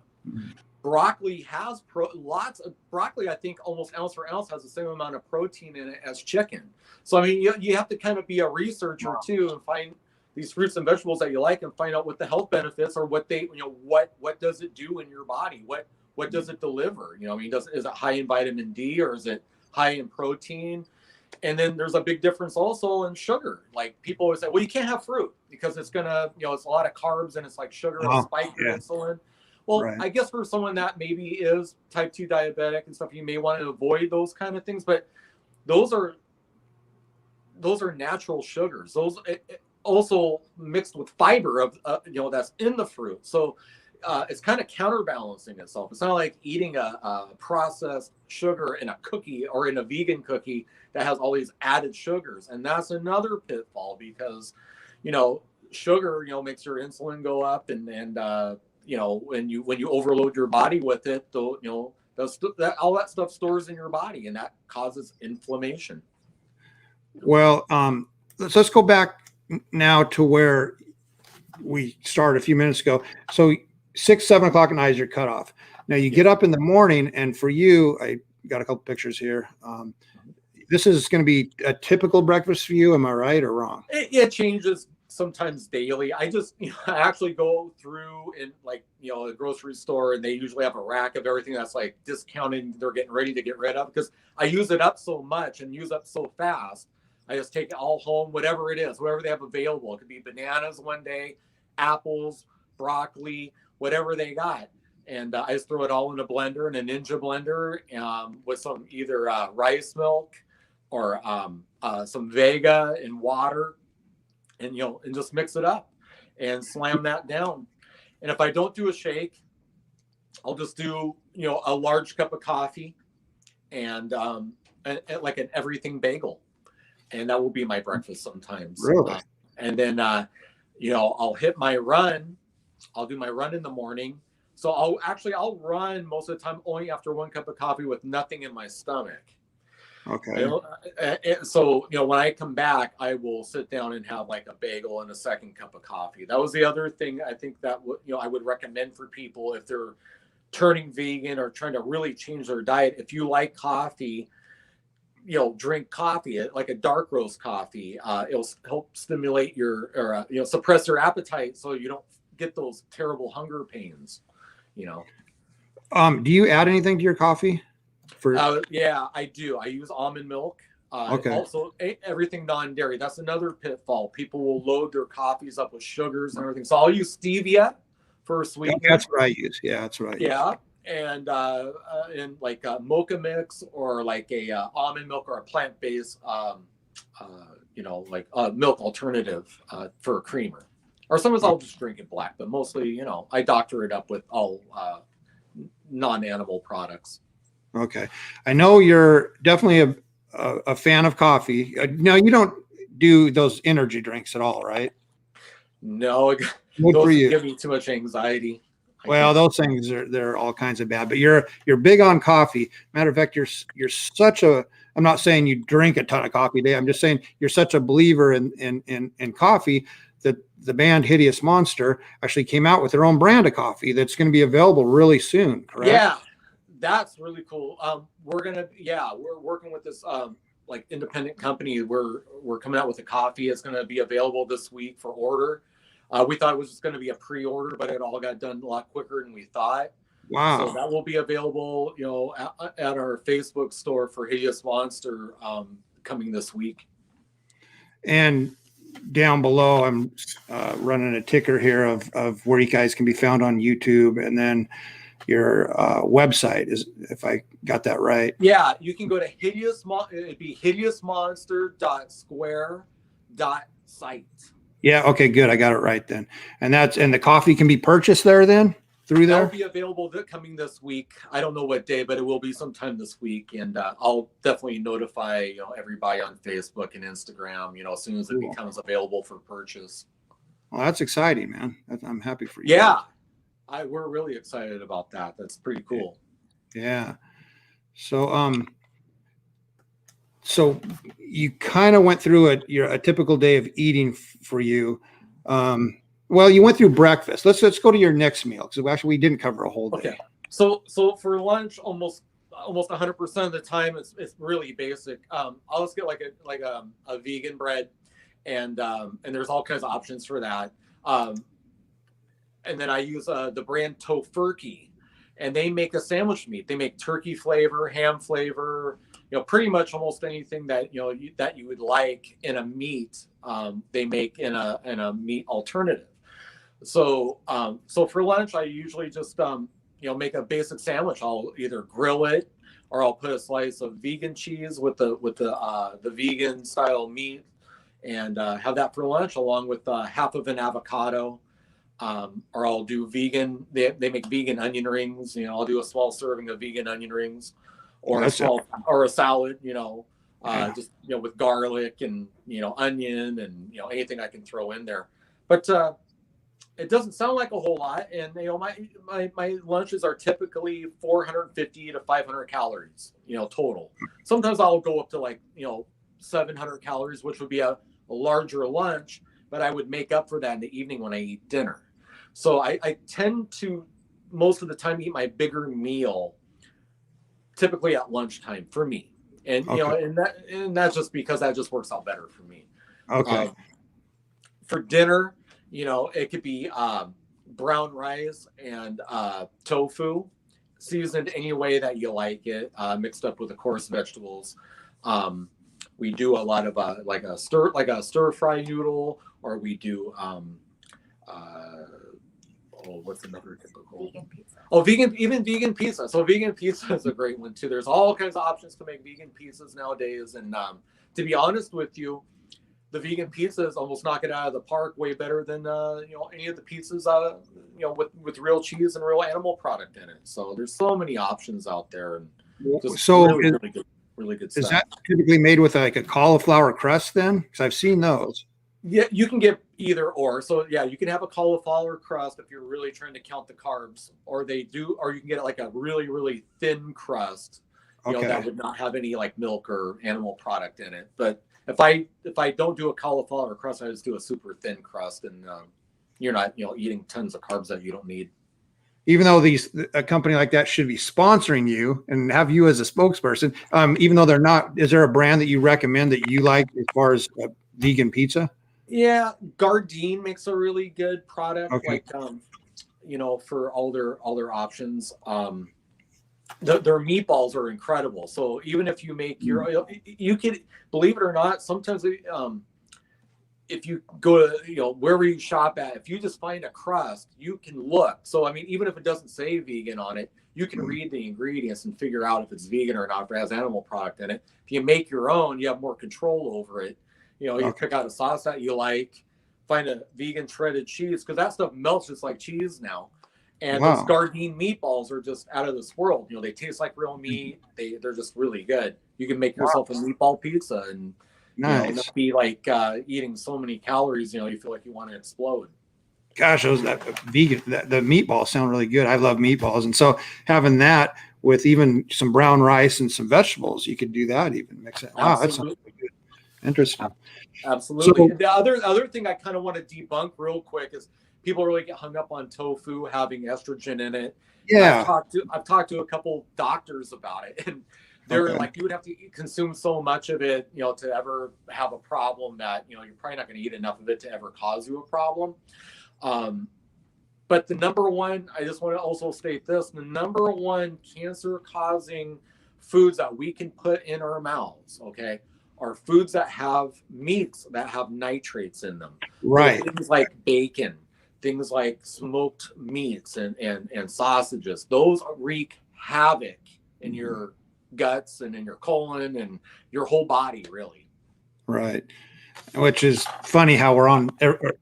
Broccoli has lots of broccoli. I think almost ounce for ounce has the same amount of protein in it as chicken. So I mean, you have to kind of be a researcher too and find these fruits and vegetables that you like and find out what the health benefits are, what they what does it do in your body, what does it deliver? I mean, is it high in vitamin D or is it high in protein? And then there's a big difference also in sugar. Like people always say, well, you can't have fruit because it's gonna, it's a lot of carbs and it's like sugar and spike your insulin. Well, right. I guess for someone that maybe is type 2 diabetic and stuff, you may want to avoid those kind of things. But those are natural sugars. Those also mixed with fiber of that's in the fruit. So it's kind of counterbalancing itself. It's not like eating a processed sugar in a cookie or in a vegan cookie that has all these added sugars. And that's another pitfall because, sugar, makes your insulin go up and when you overload your body with it, all that stuff stores in your body and that causes inflammation. Well, let's go back now to where we started a few minutes ago. So 6-7 o'clock at night is your cutoff. Now you get up in the morning, and for you, I got a couple pictures here. This is going to be a typical breakfast for you. Am I right or wrong? It changes sometimes daily. I just, I actually go through in a grocery store and they usually have a rack of everything that's like discounted. They're getting ready to get rid of because I use it up so much and use up so fast. I just take it all home, whatever it is, whatever they have available. It could be bananas one day, apples, broccoli, whatever they got. And I just throw it all in a blender, in a Ninja blender, with some either rice milk or some Vega and water, and and just mix it up and slam that down. And if I don't do a shake, I'll just do a large cup of coffee and like an everything bagel, and that will be my breakfast sometimes. Really? And then I'll hit my run. I'll do my run in the morning. So I'll run most of the time only after 1 cup of coffee with nothing in my stomach. Okay. So when I come back, I will sit down and have like a bagel and a second cup of coffee. That was the other thing I think that I would recommend for people if they're turning vegan or trying to really change their diet, if you like coffee, drink coffee, like a dark roast coffee. It'll help stimulate or suppress your appetite so you don't get those terrible hunger pains. Do you add anything to your coffee? Yeah, I do. I use almond milk. Okay. Also, everything non-dairy. That's another pitfall. People will load their coffees up with sugars and everything. So I'll use stevia for sweetener. That's what I use. Yeah, that's what I use. Yeah, and like a mocha mix or like a almond milk or a plant-based, like a milk alternative for a creamer. Or sometimes I'll just drink it black, but mostly, I doctor it up with all non-animal products. Okay. I know you're definitely a fan of coffee. No, you don't do those energy drinks at all, right? No, those give me too much anxiety. Well, those things they're all kinds of bad, but you're big on coffee. Matter of fact, you're such a, I'm not saying you drink a ton of coffee a day. I'm just saying you're such a believer in coffee that the band Hideous Monster actually came out with their own brand of coffee that's going to be available really soon, correct? Yeah, that's really cool. We're working with this like independent company. We're coming out with a coffee. It's going to be available this week for order. We thought it was just going to be a pre-order, but it all got done a lot quicker than we thought. Wow. So that will be available, at our Facebook store for Hideous Monster coming this week. And down below, I'm running a ticker here of where you guys can be found on YouTube, and then your website is, if I got that right. Yeah, you can go to it'd be hideousmonster.square.site. Yeah. Okay, good. I got it right then. And the coffee can be purchased there then through there? That'll be available coming this week. I don't know what day, but it will be sometime this week. And I'll definitely notify, everybody on Facebook and Instagram, as soon as it becomes available for purchase. Well, that's exciting, man. I'm happy for you. Yeah. We're really excited about that. That's pretty cool. Yeah. So you kind of went through a typical day of eating for you. Well, you went through breakfast. Let's go to your next meal, because actually we didn't cover a whole day. Okay. So for lunch, almost 100% of the time, it's really basic. I'll just get like a vegan bread, and there's all kinds of options for that. And then I use the brand Tofurkey, and they make a sandwich meat. They make turkey flavor, ham flavor, pretty much almost anything that that you would like in a meat. They make in a meat alternative. So for lunch, I usually just make a basic sandwich. I'll either grill it, or I'll put a slice of vegan cheese with the vegan style meat, and have that for lunch, along with half of an avocado. Or I'll do vegan. They make vegan onion rings. I'll do a small serving of vegan onion rings, or a salad. Just with garlic and onion and anything I can throw in there. But it doesn't sound like a whole lot, and my lunches are typically 450 to 500 calories, total. Sometimes I'll go up to 700 calories, which would be a larger lunch, but I would make up for that in the evening when I eat dinner. So I tend to most of the time eat my bigger meal typically at lunchtime for me, and and that's just because that just works out better for me. Okay. For dinner, it could be brown rice and tofu, seasoned any way that you like it, mixed up with, of course, vegetables. We do a lot of a stir fry noodle, or we do what's another typical vegan pizza? Vegan pizza. So vegan pizza is a great one too. There's all kinds of options to make vegan pizzas nowadays, and to be honest with you, the vegan pizzas almost knock it out of the park way better than any of the pizzas with real cheese and real animal product in it. So there's so many options out there, and just really good stuff. Is that typically made with a cauliflower crust then? Because I've seen those. Yeah, you can get either or. So yeah, you can have a cauliflower crust if you're really trying to count the carbs, or you can get it like a really, really thin crust, that would not have any milk or animal product in it. But if I don't do a cauliflower crust, I just do a super thin crust, and you're not eating tons of carbs that you don't need. even though a company like that should be sponsoring you and have you as a spokesperson, even though they're not, is there a brand that you recommend that you like as far as vegan pizza? Yeah, Gardein makes a really good product. Okay. Like, for all their options. Their meatballs are incredible. So even if you make you could, believe it or not, sometimes if you go to wherever you shop at, if you just find a crust, you can look. So I mean, even if it doesn't say vegan on it, you can read the ingredients and figure out if it's vegan or not, if it has animal product in it. If you make your own, you have more control over it. You pick out a sauce that you like, find a vegan shredded cheese, because that stuff melts just like cheese now. And those Gardein meatballs are just out of this world. They taste like real meat. They're just really good. You can make yourself a meatball pizza and not be like eating so many calories. You feel like you want to explode. Gosh, the meatballs sound really good. I love meatballs, and so having that with even some brown rice and some vegetables, you could do that. Even mix it. Wow, that sounds really good. Interesting. Absolutely. So, the other thing I kind of want to debunk real quick is people really get hung up on tofu having estrogen in it. Yeah. I've talked to a couple doctors about it, and they're like, you would have to consume so much of it, to ever have a problem that, you're probably not going to eat enough of it to ever cause you a problem. But the number one, I just want to also state this, the number one cancer causing foods that we can put in our mouths, okay, are foods that have meats that have nitrates in them. Right. So things like bacon, things like smoked meats and sausages, those wreak havoc in your guts and in your colon and your whole body, really. Right. Which is funny how we're on,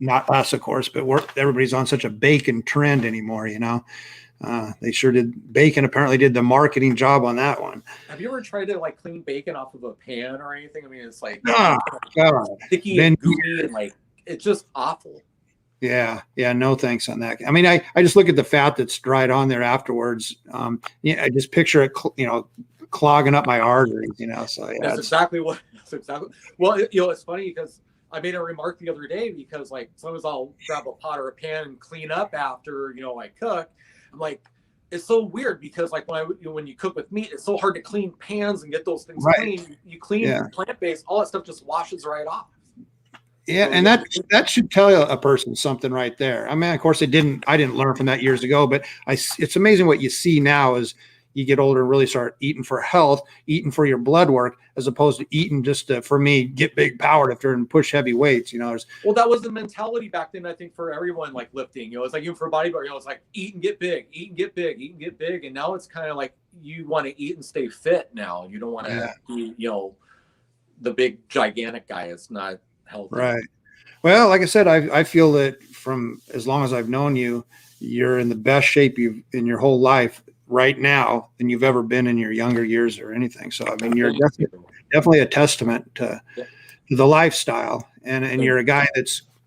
not us, of course, but everybody's on such a bacon trend anymore, They sure did. Bacon apparently did the marketing job on that one. Have you ever tried to like clean bacon off of a pan or anything? I mean, it's like sticky and gooey and like, it's just awful. Yeah. No thanks on that. I mean, I just look at the fat that's dried on there afterwards. I just picture it, clogging up my arteries, so yeah. That's exactly. Well, it's funny because I made a remark the other day because like sometimes I'll grab a pot or a pan and clean up after, I cook. I'm like, it's so weird because like when you cook with meat, it's so hard to clean pans and get those things clean. You clean plant-based, all that stuff just washes right off. Yeah, and that should tell a person something right there. I mean, of course, I didn't learn from that years ago, but it's amazing what you see now as you get older and really start eating for health, eating for your blood work, as opposed to eating just to, for me, get big powerlifter and push heavy weights. Well, that was the mentality back then. I think for everyone, like lifting, it's like even for bodybuilding, it's like eat and get big, eat and get big, eat and get big, and now it's kind of like you want to eat and stay fit now. You don't want to be, the big gigantic guy. It's not healthy. Right. Well, like I said, I feel that from as long as I've known you, you're in the best shape you've in your whole life right now than you've ever been in your younger years or anything. So, I mean, you're definitely a testament to the lifestyle, and you're a guy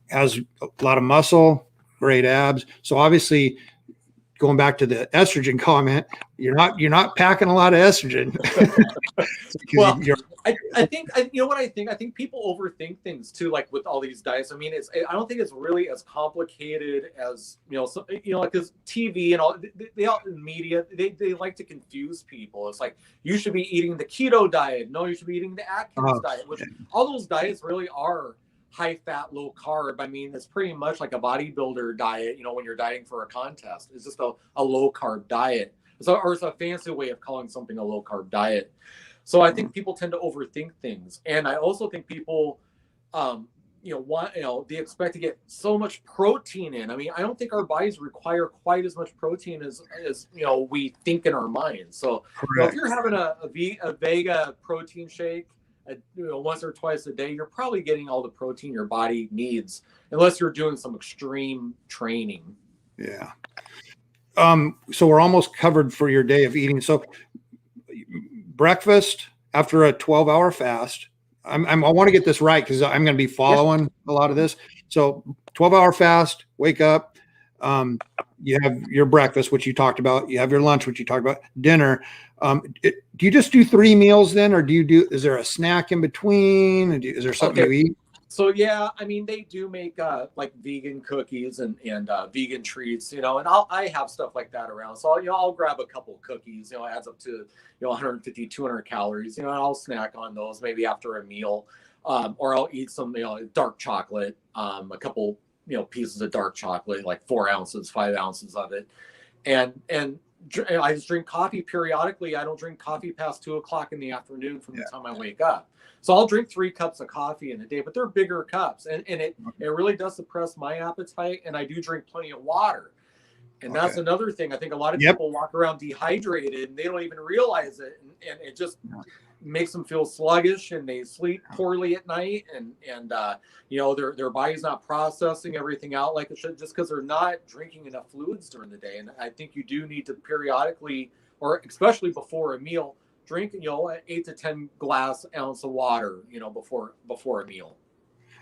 has a lot of muscle, great abs. So obviously, going back to the estrogen comment, you're not packing a lot of estrogen. Well, I think I think people overthink things too, like with all these diets. I mean, I don't think it's really as complicated as because TV and all they all media they like to confuse people. It's like you should be eating the keto diet. No, you should be eating the Atkins diet. Which all those diets really are high fat, low carb. I mean, it's pretty much like a bodybuilder diet. When you're dieting for a contest, it's just a low carb diet. Or it's a fancy way of calling something a low carb diet. So I think people tend to overthink things, and I also think people, they expect to get so much protein in. I mean, I don't think our bodies require quite as much protein as we think in our minds. So if you're having a Vega protein shake, once or twice a day, you're probably getting all the protein your body needs, unless you're doing some extreme training. Yeah. So we're almost covered for your day of eating. So breakfast after a 12-hour fast. I want to get this right because I'm going to be following a lot of this. So 12-hour fast, wake up. You have your breakfast, which you talked about. You have your lunch, which you talked about. Dinner. Do you just do 3 meals then, or is there a snack in between? Is there something you eat? So yeah, I mean they do make like vegan cookies and vegan treats, you know, and I have stuff like that around. So I'll grab a couple of cookies, you know, it adds up to 150, 200 calories, you know, and I'll snack on those maybe after a meal, or I'll eat some dark chocolate, a couple pieces of dark chocolate, like 4 ounces, 5 ounces of it, and I just drink coffee periodically. I don't drink coffee past 2 o'clock in the afternoon from the time I wake up. So I'll drink 3 cups of coffee in a day, but they're bigger cups, and it really does suppress my appetite. And I do drink plenty of water, and that's another thing. I think a lot of people walk around dehydrated and they don't even realize it, and it just makes them feel sluggish, and they sleep poorly at night, and their body's not processing everything out like it should, just because they're not drinking enough fluids during the day. And I think you do need to periodically, or especially before a meal, drink 8 to 10 ounce of water before a meal.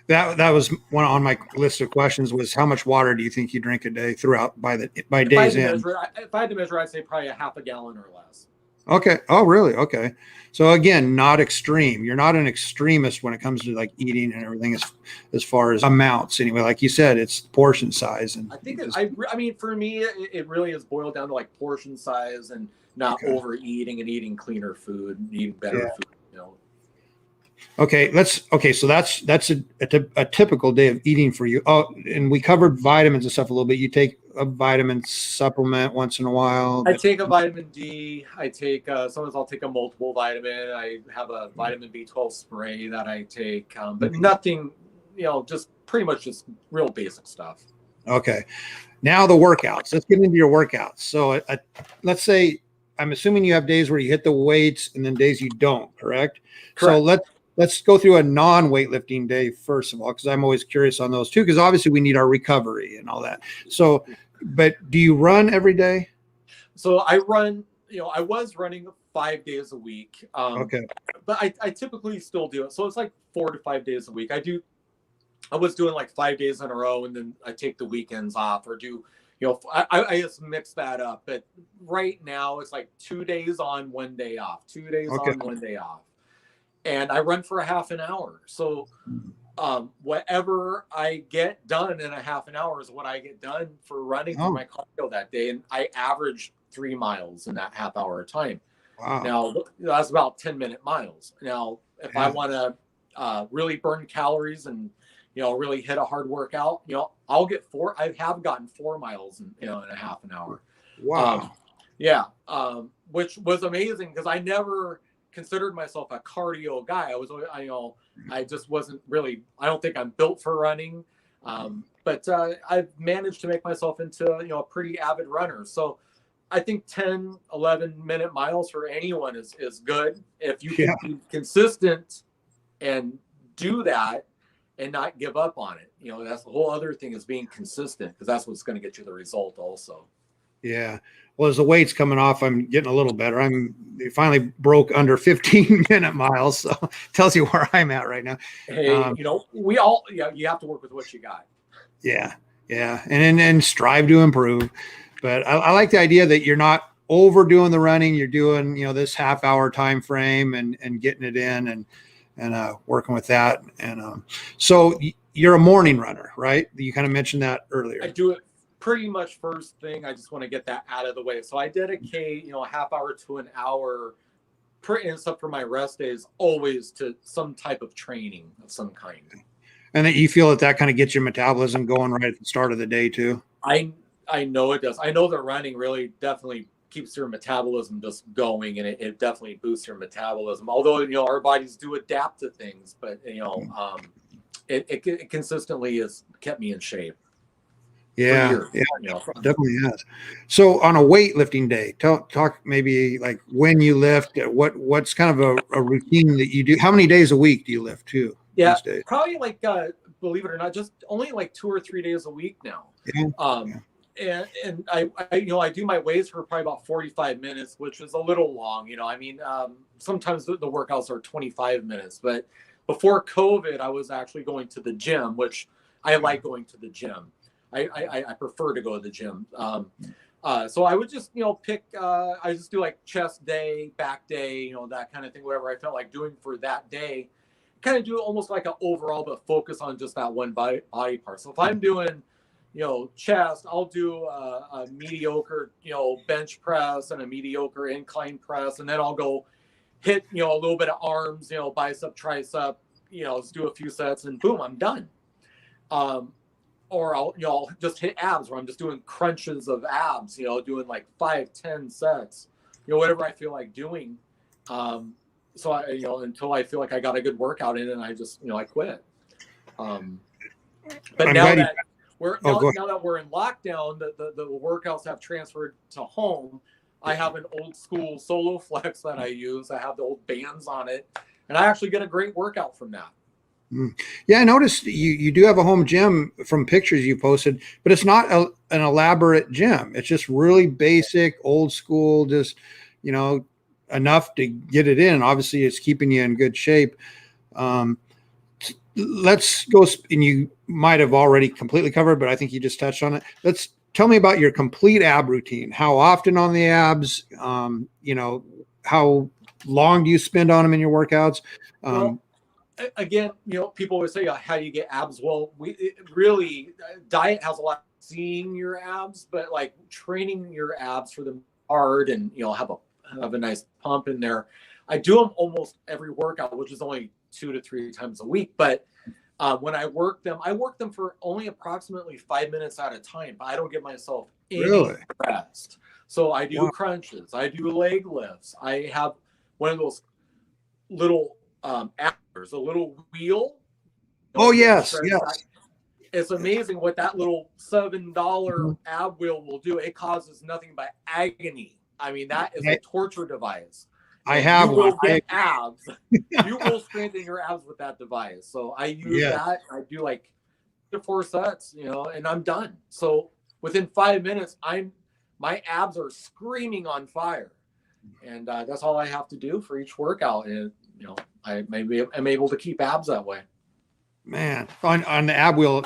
That was one on my list of questions, was how much water do you think you drink a day throughout by day's end? If I had to measure, I'd say probably a half a gallon or less. Okay. Oh, really? Okay. So again, not extreme. You're not an extremist when it comes to like eating and everything, as far as amounts. Anyway, like you said, it's portion size. And I think I mean, for me, it really is boiled down to like portion size and not overeating and eating cleaner food, eating better food. Okay, so that's a typical day of eating for you. Oh, and we covered vitamins and stuff a little bit. You take a vitamin supplement once in a while. I take a vitamin D. I take sometimes I'll take a multiple vitamin. I have a vitamin B12 spray that I take, but nothing, just pretty much just real basic stuff. Okay, now the workouts. Let's get into your workouts. So let's say, I'm assuming you have days where you hit the weights and then days you don't, correct? So let's go through a non-weightlifting day first of all, because I'm always curious on those too, because obviously we need our recovery and all that. So, but do you run every day? So I run, I was running 5 days a week. But I typically still do it. So it's like 4 to 5 days a week. I was doing like 5 days in a row, and then I take the weekends off, or do, I just mix that up. But right now it's like 2 days on, 1 day off, 2 days on, 1 day off. And I run for a half an hour. So whatever I get done in a half an hour is what I get done for running for my cardio that day. And I average 3 miles in that half hour of time. Wow. Now, that's about 10-minute miles. Now, if I want to really burn calories and, really hit a hard workout, I'll get 4. I have gotten 4 miles in a half an hour. Wow. Which was amazing, because I never considered myself a cardio guy. I just wasn't really, I don't think I'm built for running. But I've managed to make myself into, a pretty avid runner. So I think 10, 11-minute miles for anyone is good. If you can be consistent and do that and not give up on it. That's the whole other thing, is being consistent, because that's what's going to get you the result also. Yeah. Well, as the weight's coming off, I'm getting a little better. They finally broke under 15-minute miles. So it tells you where I'm at right now. Hey, we all, you have to work with what you got. Yeah. Yeah. And strive to improve. But I like the idea that you're not overdoing the running. You're doing, this half-hour time frame and getting it in and working with that. And so you're a morning runner, right? You kind of mentioned that earlier. I do it pretty much first thing. I just want to get that out of the way. So I dedicate, a half hour to an hour, except for my rest days, always to some type of training of some kind. And that you feel that kind of gets your metabolism going right at the start of the day too? I know it does. I know that running really definitely keeps your metabolism just going, and it definitely boosts your metabolism. Although, our bodies do adapt to things, but, it consistently has kept me in shape. Yeah, definitely has. So on a weightlifting day, talk maybe like when you lift, what's kind of a routine that you do? How many days a week do you lift too? Yeah, probably like, believe it or not, just only like 2 or 3 days a week now. And I do my weights for probably about 45 minutes, which is a little long. Sometimes the workouts are 25 minutes, but before COVID, I was actually going to the gym, which I like going to the gym. I prefer to go to the gym. So I would just, pick, I just do like chest day, back day, that kind of thing, whatever I felt like doing for that day. kind of do almost like an overall, but focus on just that one body part. So if I'm doing, chest, I'll do a mediocre, bench press and a mediocre incline press. And then I'll go hit, a little bit of arms, bicep, tricep, let's do a few sets and boom, I'm done. Or I'll just hit abs where I'm just doing crunches of abs, doing like 5-10 sets, whatever I feel like doing. So I, until I feel like I got a good workout in, and I just, I quit. But now that we're in lockdown, the workouts have transferred to home. I have an old school Solo Flex that I use. I have the old bands on it, and I actually get a great workout from that. Yeah, I noticed you do have a home gym from pictures you posted, but it's not an elaborate gym. It's just really basic, old school, just, enough to get it in. Obviously, it's keeping you in good shape. Let's go, and you might have already completely covered, but I think you just touched on it. Let's tell me about your complete ab routine. How often on the abs? How long do you spend on them in your workouts? Well, again, people always say, how do you get abs? Well, really, diet has a lot of seeing your abs, but like training your abs for them hard and, have a nice pump in there. I do them almost every workout, which is only 2 to 3 times a week. But when I work them for only approximately 5 minutes at a time. But I don't give myself any rest. So I do crunches. I do leg lifts. I have one of those little adders, a little wheel. Oh, yes. It's amazing what that little $7 ab wheel will do. It causes nothing but agony. I mean, that is a torture device. I have one. Get abs. You will strengthen your abs with that device. So I use that. I do like 2 to 4 sets, and I'm done. So within 5 minutes, my abs are screaming on fire, and that's all I have to do for each workout. And I'm able to keep abs that way. Man, on the ab wheel,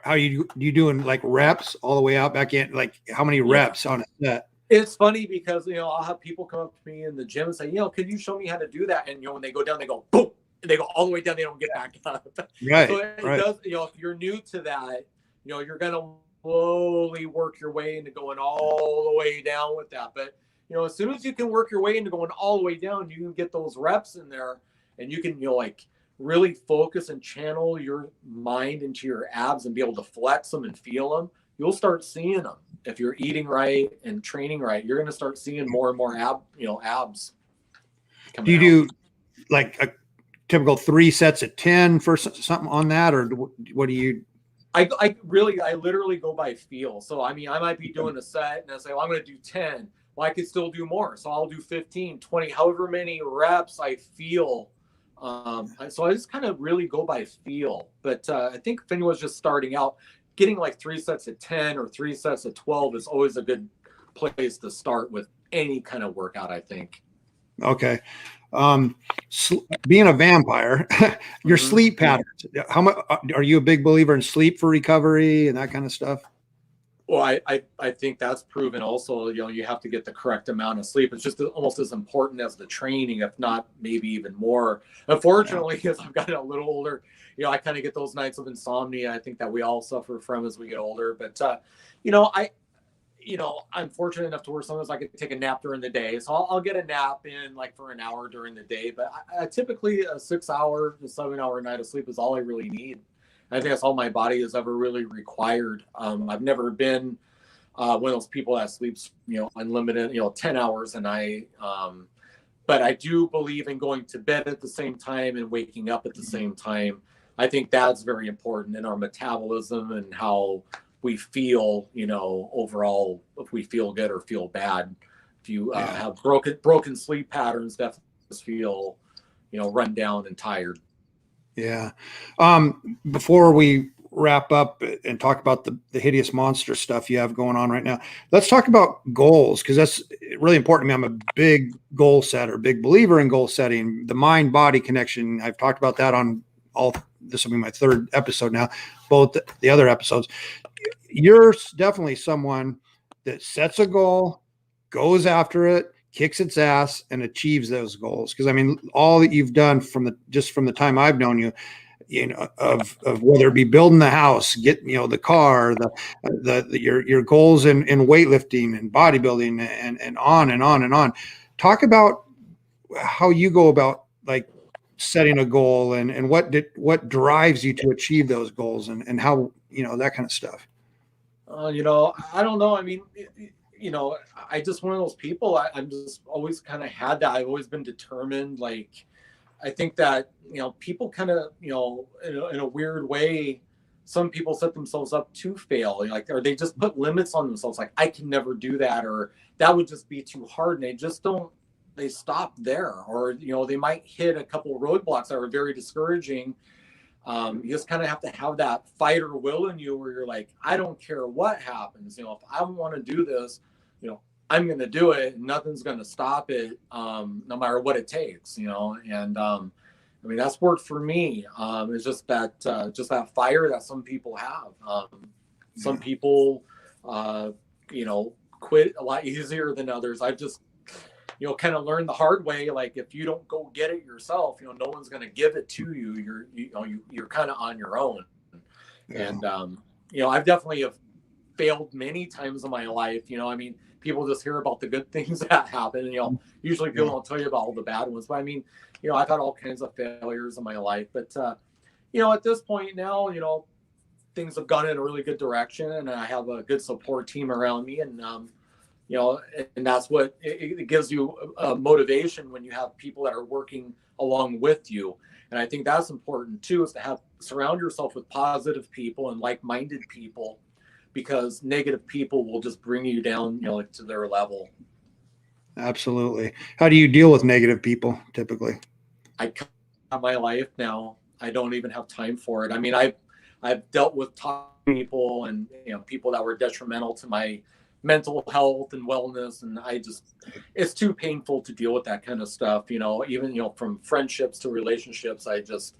how you doing like reps all the way out back in? Like how many reps on a set? It's funny because, I'll have people come up to me in the gym and say, could you show me how to do that? And, when they go down, they go, boom, and they go all the way down. They don't get back up. Right. So it does, if you're new to that, you're going to slowly work your way into going all the way down with that. But, as soon as you can work your way into going all the way down, you can get those reps in there and you can, really focus and channel your mind into your abs and be able to flex them and feel them. You'll start seeing them. If you're eating right and training right, you're going to start seeing more and more abs. Do you do like a typical 3 sets of 10 for something on that, or what do you? I literally go by feel. So I might be doing a set and I say, well, I'm going to do 10. Well, I could still do more. So I'll do 15, 20, however many reps I feel. So I just kind of really go by feel. But I think if anyone's just starting out, getting like 3 sets of 10 or 3 sets of 12 is always a good place to start with any kind of workout, I think. Okay. Being a vampire, your sleep patterns, how much are you a big believer in sleep for recovery and that kind of stuff? Well, I think that's proven also, you have to get the correct amount of sleep. It's just almost as important as the training, if not maybe even more. Unfortunately, as I've gotten a little older, I kind of get those nights of insomnia. I think that we all suffer from as we get older. But, I'm fortunate enough to where sometimes I could take a nap during the day. So I'll get a nap in like for an hour during the day. But I typically a 6-hour to 7-hour night of sleep is all I really need. I think that's all my body has ever really required. I've never been one of those people that sleeps, unlimited, 10 hours a night. But I do believe in going to bed at the same time and waking up at the same time. I think that's very important in our metabolism and how we feel, overall, if we feel good or feel bad. If you have broken sleep patterns, definitely feel, run down and tired. Yeah. Before we wrap up and talk about the Hideous Monster stuff you have going on right now, let's talk about goals, because that's really important to me. I'm a big goal setter, big believer in goal setting, the mind-body connection. I've talked about that on this will be my 3rd episode now, both the other episodes. You're definitely someone that sets a goal, goes after it, kicks its ass and achieves those goals. Because I mean, all that you've done from the time I've known you, of whether it be building the house, the car, your goals in weightlifting and bodybuilding and on and on and on. Talk about how you go about like setting a goal and what drives you to achieve those goals and how, that kind of stuff. I don't know. I mean, I just one of those people. I'm just always kind of had that. I've always been determined. Like, I think that, people kind of, in a weird way, some people set themselves up to fail. Like, or they just put limits on themselves. Like, I can never do that, or that would just be too hard. And they just don't, they stop there, or, they might hit a couple of roadblocks that are very discouraging. You just kind of have to have that fighter will in you where you're like, I don't care what happens. If I want to do this, I'm going to do it, and nothing's going to stop it, no matter what it takes, and I mean, that's worked for me. It's just that fire that some people have. Some people, quit a lot easier than others. I've just, kind of learned the hard way. Like, if you don't go get it yourself, no one's going to give it to you. You're kind of on your own. Yeah. And, I've definitely have failed many times in my life. I mean, people just hear about the good things that happen. Usually people don't tell you about all the bad ones, but I mean, I've had all kinds of failures in my life, but, at this point now, things have gone in a really good direction, and I have a good support team around me. And, and that's what it gives you a motivation when you have people that are working along with you. And I think that's important too, is to surround yourself with positive people and like-minded people, because negative people will just bring you down, to their level. Absolutely. How do you deal with negative people typically? I cut out my life now. I don't even have time for it. I mean, I've dealt with toxic people and, people that were detrimental to my mental health and wellness. And it's too painful to deal with that kind of stuff. Even, from friendships to relationships, I just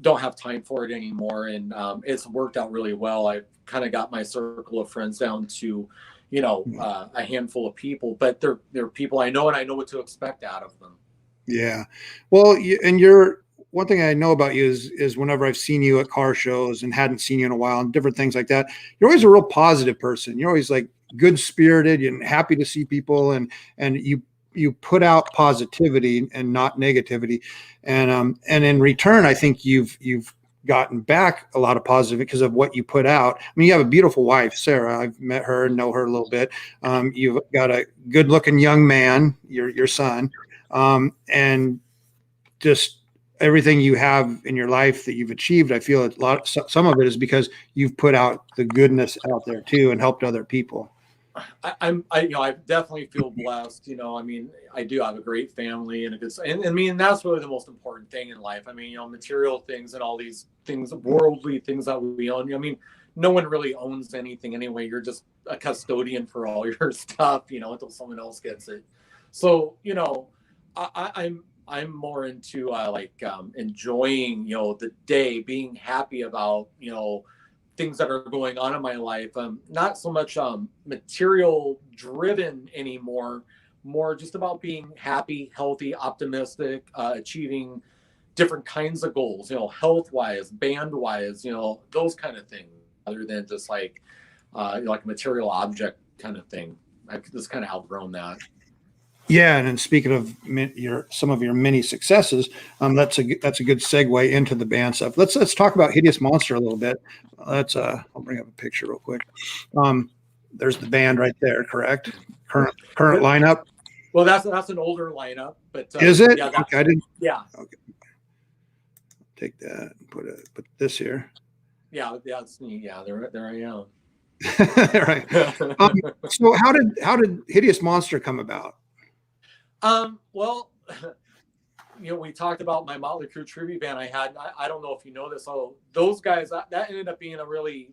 don't have time for it anymore. And it's worked out really well. I've kind of got my circle of friends down to, a handful of people, but they're people I know, and I know what to expect out of them. Yeah. Well, one thing I know about you is whenever I've seen you at car shows and hadn't seen you in a while and different things like that, you're always a real positive person. You're always like good spirited and happy to see people, and you put out positivity and not negativity. And in return, I think you've gotten back a lot of positive because of what you put out. I mean, you have a beautiful wife, Sarah. I've met her and know her a little bit. You've got a good looking young man, your son. And just everything you have in your life that you've achieved, I feel some of it is because you've put out the goodness out there too and helped other people. I definitely feel blessed. I mean, I do have a great family and and I mean, that's really the most important thing in life. I mean, material things and all these things, worldly things that we own. I mean, no one really owns anything anyway. You're just a custodian for all your stuff, until someone else gets it. So, I'm more into enjoying, the day, being happy about, things that are going on in my life. Not so much material driven anymore, more just about being happy, healthy, optimistic, achieving different kinds of goals, health wise, band wise, those kind of things, other than just like a material object kind of thing. I've just kind of outgrown that. Yeah, and then speaking of some of your many successes, that's a good segue into the band stuff. Let's talk about Hideous Monster a little bit. I'll bring up a picture real quick. There's the band right there, correct? Current lineup. Well, that's an older lineup, but is it? Yeah, okay, I didn't. Yeah. Okay. Take that and put this here. Yeah, it's me. Yeah, there I am. Right. So how did Hideous Monster come about? Well, we talked about my Motley Crue tribute band I had. I don't know if you know this. So those guys, that ended up being a really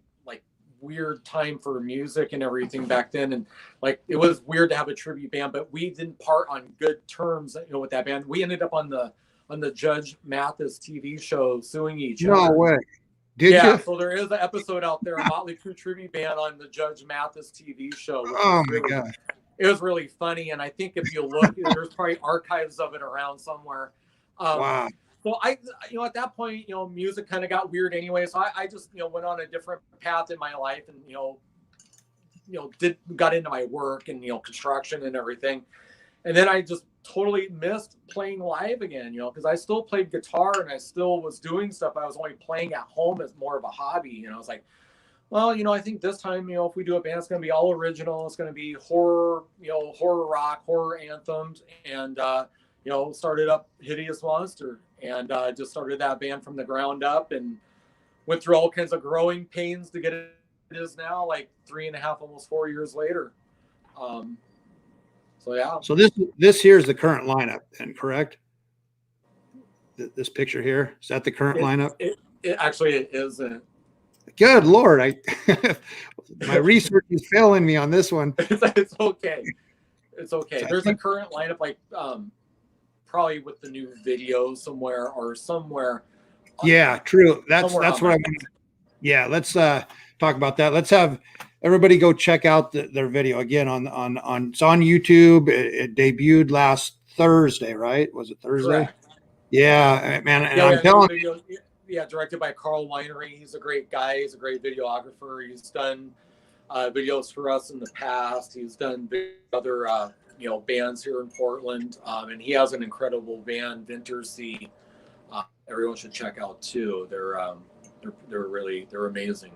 weird time for music and everything back then. And it was weird to have a tribute band, but we didn't part on good terms, with that band. We ended up on the Judge Mathis TV show suing each other. No way. Did you? So there is an episode out there, a Motley Crue tribute band on the Judge Mathis TV show. Oh my God. it was really funny. And I think if you look, there's probably archives of it around somewhere. Wow. So at that point, music kind of got weird anyway. So I just, went on a different path in my life and, got into my work and, construction and everything. And then I just totally missed playing live again, because I still played guitar and I still was doing stuff. I was only playing at home as more of a hobby. I was like, well, I think this time, if we do a band, it's going to be all original. It's going to be horror, horror rock, horror anthems. And, started up Hideous Monster and just started that band from the ground up and went through all kinds of growing pains to get it is now, like 3.5, almost 4 years later. So yeah. So this here is the current lineup, then, correct? This picture here, is that the current lineup? It actually isn't. Good Lord, my research is failing me on this one. It's okay. It's okay. There's a current lineup, like probably with the new video somewhere. Yeah, true. That's what I want. Yeah, let's talk about that. Let's have everybody go check out their video again on it's on YouTube. It debuted last Thursday, right? Was it Thursday? Correct. Yeah, man. And I'm telling you. Yeah, directed by Carl Winery. He's a great guy. He's a great videographer. He's done videos for us in the past. He's done other bands here in Portland, and he has an incredible band, Vintersea. Everyone should check out too. They're amazing.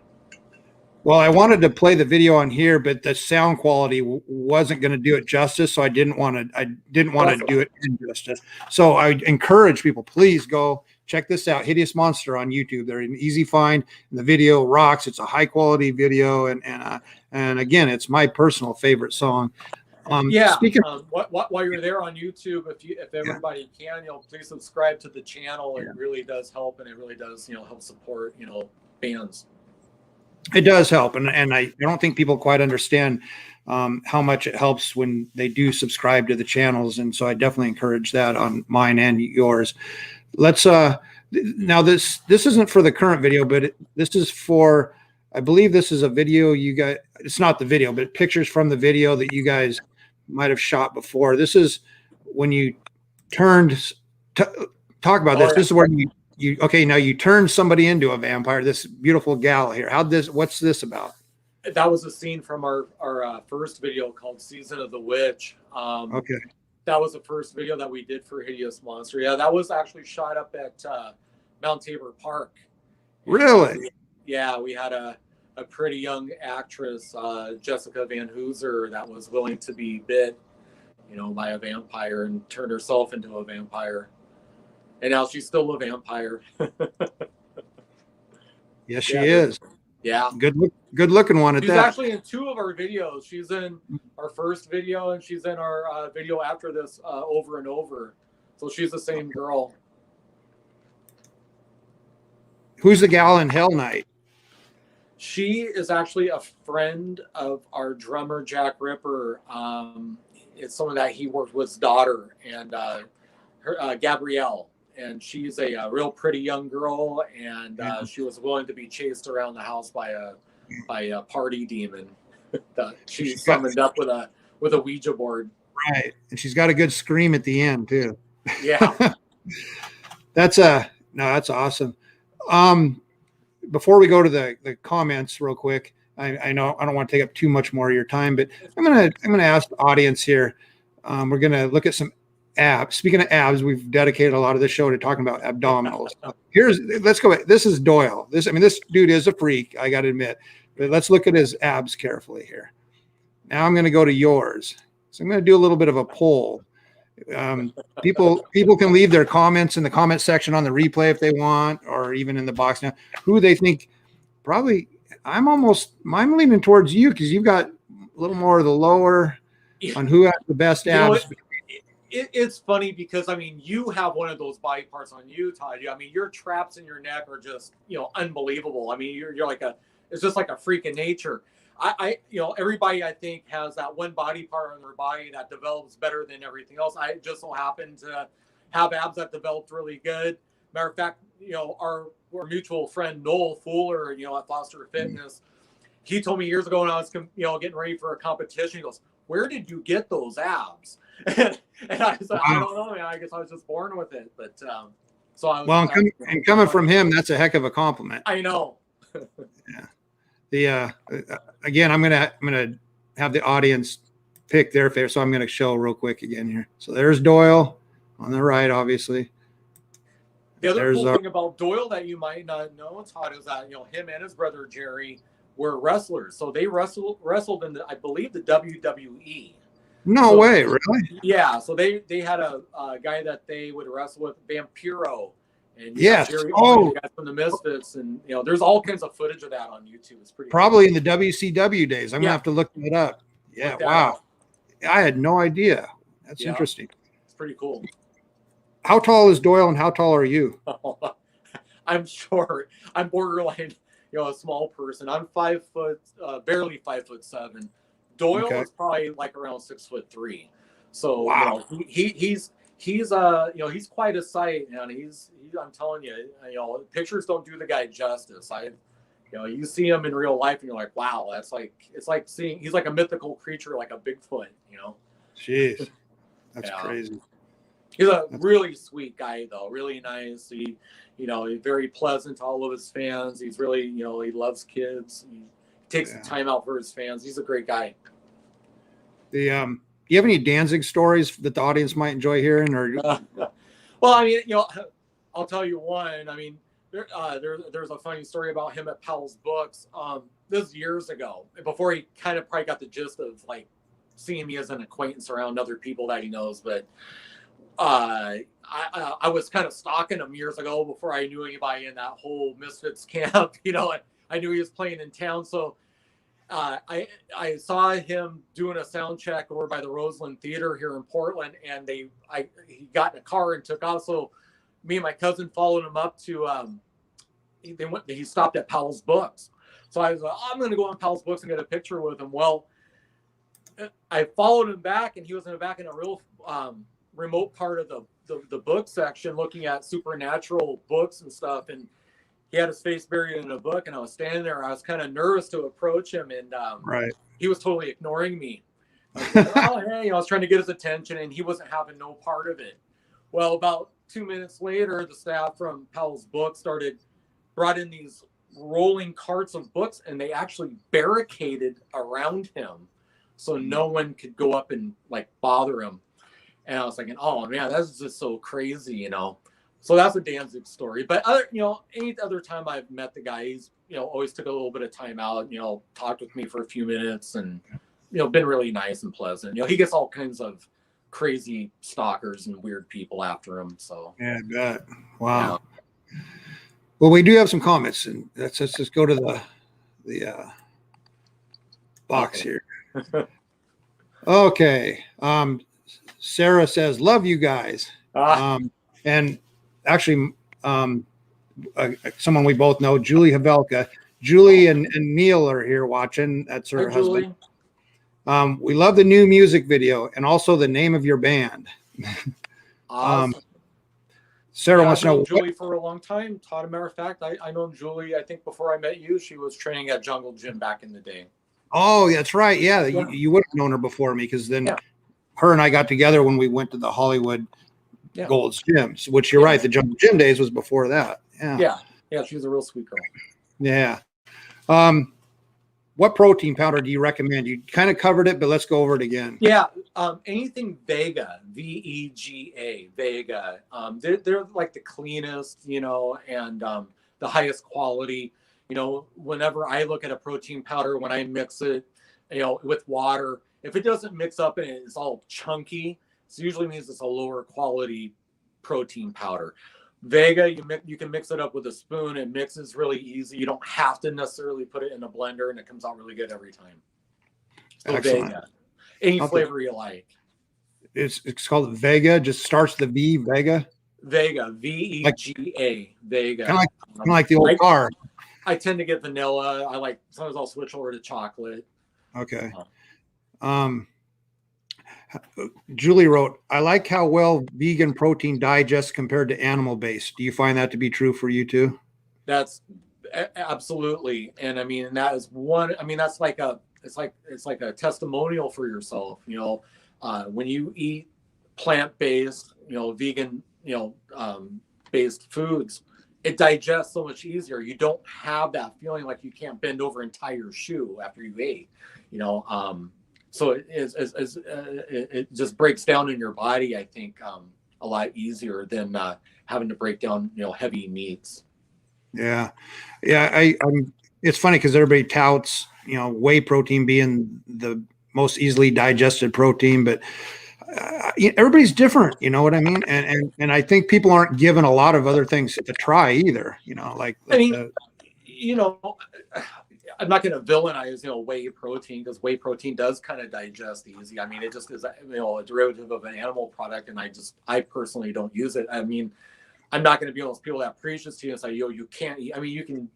Well, I wanted to play the video on here, but the sound quality wasn't going to do it justice, so I didn't want to do it injustice. So I encourage people, please go check this out, Hideous Monster on YouTube. They're an easy find, and the video rocks. It's a high quality video, and again, it's my personal favorite song. While you're there on YouTube, if everybody can, please subscribe to the channel. It really does help, and it really does help support bands. It does help, and I don't think people quite understand how much it helps when they do subscribe to the channels, and so I definitely encourage that on mine and yours. Let's now this isn't for the current video, but this is for, I believe this is a video you guys. It's not the video, but pictures from the video that you guys might have shot before. This is when you turned. Talk about this. This is where now you turned somebody into a vampire. This beautiful gal here. What's this about? That was a scene from our first video called Season of the Witch. Okay. That was the first video that we did for Hideous Monster. Yeah, that was actually shot up at Mount Tabor Park. Really? Yeah, we had a pretty young actress, Jessica Van Hooser, that was willing to be bit, by a vampire and turned herself into a vampire. And now she's still a vampire. Yes, she is. Yeah. Good looking one at that. She's actually in 2 of our videos. She's in our first video and she's in our video after this, Over and Over. So she's the same girl. Who's the gal in Hell Night? She is actually a friend of our drummer, Jack Ripper. It's someone that he worked with his daughter and her Gabrielle. And she's a real pretty young girl, and she was willing to be chased around the house by a party demon that she summoned up with a Ouija board. Right, and she's got a good scream at the end too. Yeah, that's awesome. Before we go to the comments, real quick, I know I don't want to take up too much more of your time, but I'm gonna ask the audience here. We're gonna look at some abs. Speaking of abs, we've dedicated a lot of the show to talking about abdominals. Let's go. This is Doyle. This dude is a freak, I got to admit. But let's look at his abs carefully here. Now I'm going to go to yours. So I'm going to do a little bit of a poll. People can leave their comments in the comment section on the replay if they want, or even in the box now. Who they think probably. I'm leaning towards you because you've got a little more of the lower on who has the best abs. It's funny because you have one of those body parts on you, Todd. Your traps in your neck are just unbelievable. You're like it's just like a freak of nature. Everybody I think has that one body part on their body that develops better than everything else. I just so happen to have abs that developed really good. Matter of fact, our mutual friend Noel Fuller, at Foster Fitness, he told me years ago when I was getting ready for a competition, he goes, where did you get those abs? And I was like, I don't know, man. I guess I was just born with it. But so I was. Well, and coming from him, that's a heck of a compliment. I know. Yeah. Again, I'm gonna have the audience pick their favorite. So I'm gonna show real quick again here. So there's Doyle on the right, obviously. The other cool thing about Doyle that you might not know, Todd, is that him and his brother Jerry were wrestlers. So they wrestled in I believe the WWE. No way, really? Yeah. So they had a guy that they would wrestle with, Vampiro. And yes, Jerry, guys from the Misfits, and there's all kinds of footage of that on YouTube. It's pretty probably cool. In the WCW days. I'm gonna have to look it up. Yeah, wow. I had no idea. That's interesting. It's pretty cool. How tall is Doyle and how tall are you? I'm short. I'm borderline, a small person. I'm 5 foot, barely 5'7". Doyle is probably like around 6'3". So wow. He's quite a sight, and I'm telling you, pictures don't do the guy justice. You see him in real life and you're like, wow, it's like seeing, he's like a mythical creature, like a Bigfoot, Jeez, that's crazy. He's a really sweet guy though, really nice. He's very pleasant to all of his fans. He's really, he loves kids. He takes the time out for his fans. He's a great guy. Do you have any Danzig stories that the audience might enjoy hearing? Or well, I mean, I'll tell you one. I mean, there's a funny story about him at Powell's Books. This was years ago, before he kind of probably got the gist of like seeing me as an acquaintance around other people that he knows. But I was kind of stalking him years ago before I knew anybody in that whole Misfits camp. I knew he was playing in town, so I saw him doing a sound check over by the Roseland Theater here in Portland, and he got in a car and took off. So me and my cousin followed him up to he stopped at Powell's Books. So I was like, I'm going to go on Powell's Books and get a picture with him. Well, I followed him back, and he was back in a real remote part of the book section looking at supernatural books and stuff, and he had his face buried in a book, and I was standing there. I was kind of nervous to approach him, and he was totally ignoring me. I was like, oh, hey, I was trying to get his attention, and he wasn't having no part of it. Well, about 2 minutes later, the staff from Powell's Books brought in these rolling carts of books, and they actually barricaded around him so no one could go up and like bother him. And I was thinking, oh man, that's just so crazy, So that's a Danzig story. But any other time I've met the guy, he's always took a little bit of time out, talked with me for a few minutes, and been really nice and pleasant. He gets all kinds of crazy stalkers and weird people after him. So yeah, I bet. Wow. Yeah. Well, we do have some comments, and let's just go to the box here. Okay. Sarah says, "Love you guys." And actually, someone we both know, Julie Havelka. Julie and Neil are here watching. That's her husband. We love the new music video and also the name of your band. Awesome. Sarah wants to know Julie for a long time. Todd, a matter of fact, I know Julie. I think before I met you, she was training at Jungle Gym back in the day. Oh, that's right. Yeah, you would have known her before me, because then her and I got together when we went to the Hollywood Gold's Gyms, which you're right. The Jungle Gym days was before that. Yeah. She was a real sweet girl. Yeah. What protein powder do you recommend? You kind of covered it, but let's go over it again. Yeah. Anything Vega, VEGA, Vega. They're like the cleanest, and the highest quality. Whenever I look at a protein powder, when I mix it, with water, if it doesn't mix up and it's all chunky, it usually means it's a lower quality protein powder. Vega, you can mix it up with a spoon. It mixes really easy. You don't have to necessarily put it in a blender, and it comes out really good every time. So Vega, any flavor you like. It's called Vega. Just starts the V. Vega. Vega, VEGA, Vega. Kind of like the old car. I tend to get vanilla. Sometimes I'll switch over to chocolate. Okay. Julie wrote, "I like how well vegan protein digests compared to animal-based. Do you find that to be true for you too?" That's absolutely. And I mean, that is one, that's like it's like a testimonial for yourself. When you eat plant-based, vegan, based foods, it digests so much easier. You don't have that feeling like you can't bend over and tie your shoe after you ate. So it just breaks down in your body, I think, a lot easier than having to break down, heavy meats. Yeah. I'm it's funny because everybody touts, whey protein being the most easily digested protein, but everybody's different. You know what I mean? And I think people aren't given a lot of other things to try either. I'm not going to villainize, whey protein, because whey protein does kind of digest easy. I mean, it just is, a derivative of an animal product, and I personally don't use it. I mean, I'm not going to be one of those people that preaches to you and say, you can't eat. I mean, you can,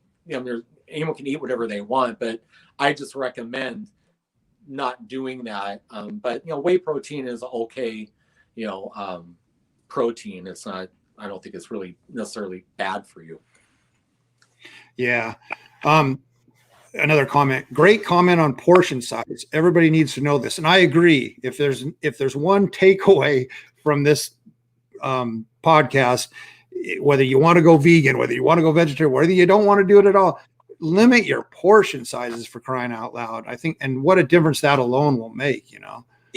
anyone can eat whatever they want, but I just recommend not doing that. But whey protein is okay, protein. It's not, I don't think it's really necessarily bad for you. Yeah. Another comment, great comment on portion size. Everybody needs to know this. And I agree. If there's one takeaway from this podcast, whether you want to go vegan, whether you want to go vegetarian, whether you don't want to do it at all, limit your portion sizes, for crying out loud. I think, and what a difference that alone will make,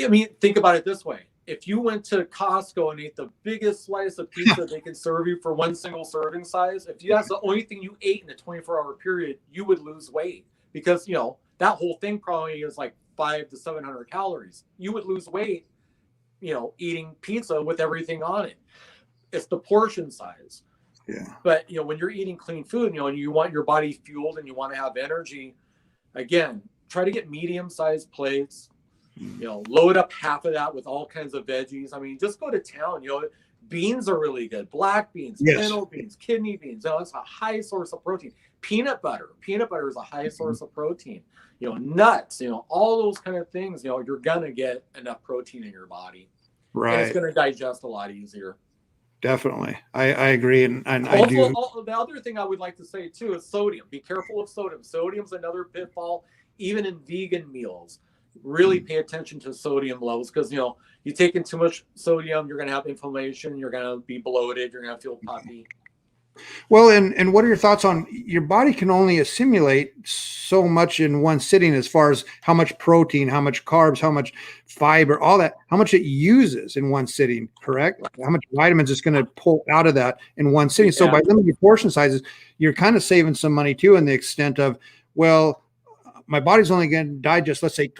I mean, think about it this way. If you went to Costco and ate the biggest slice of pizza they can serve you for one single serving size, if that's the only thing you ate in a 24-hour period, you would lose weight, because, that whole thing probably is like 500 to 700 calories. You would lose weight, eating pizza with everything on it. It's the portion size. Yeah. But, when you're eating clean food, and you want your body fueled and you want to have energy, again, try to get medium-sized plates. Load up half of that with all kinds of veggies. I mean, just go to town. Beans are really good. Black beans, pinto beans, kidney beans. That's a high source of protein. Peanut butter is a high source of protein. Nuts, all those kind of things, you're going to get enough protein in your body. Right. And it's going to digest a lot easier. Definitely. I agree. And also, I do. The other thing I would like to say too is sodium. Be careful of sodium. Sodium's another pitfall, even in vegan meals. Really pay attention to sodium levels, because you take in too much sodium, you're going to have inflammation, you're going to be bloated, you're going to feel puffy. Well, and what are your thoughts on, your body can only assimilate so much in one sitting, as far as how much protein, how much carbs, how much fiber, all that, how much it uses in one sitting, correct? How much vitamins it's going to pull out of that in one sitting. So by limiting your portion sizes, you're kind of saving some money too, in the extent of, well, my body's only going to digest, let's say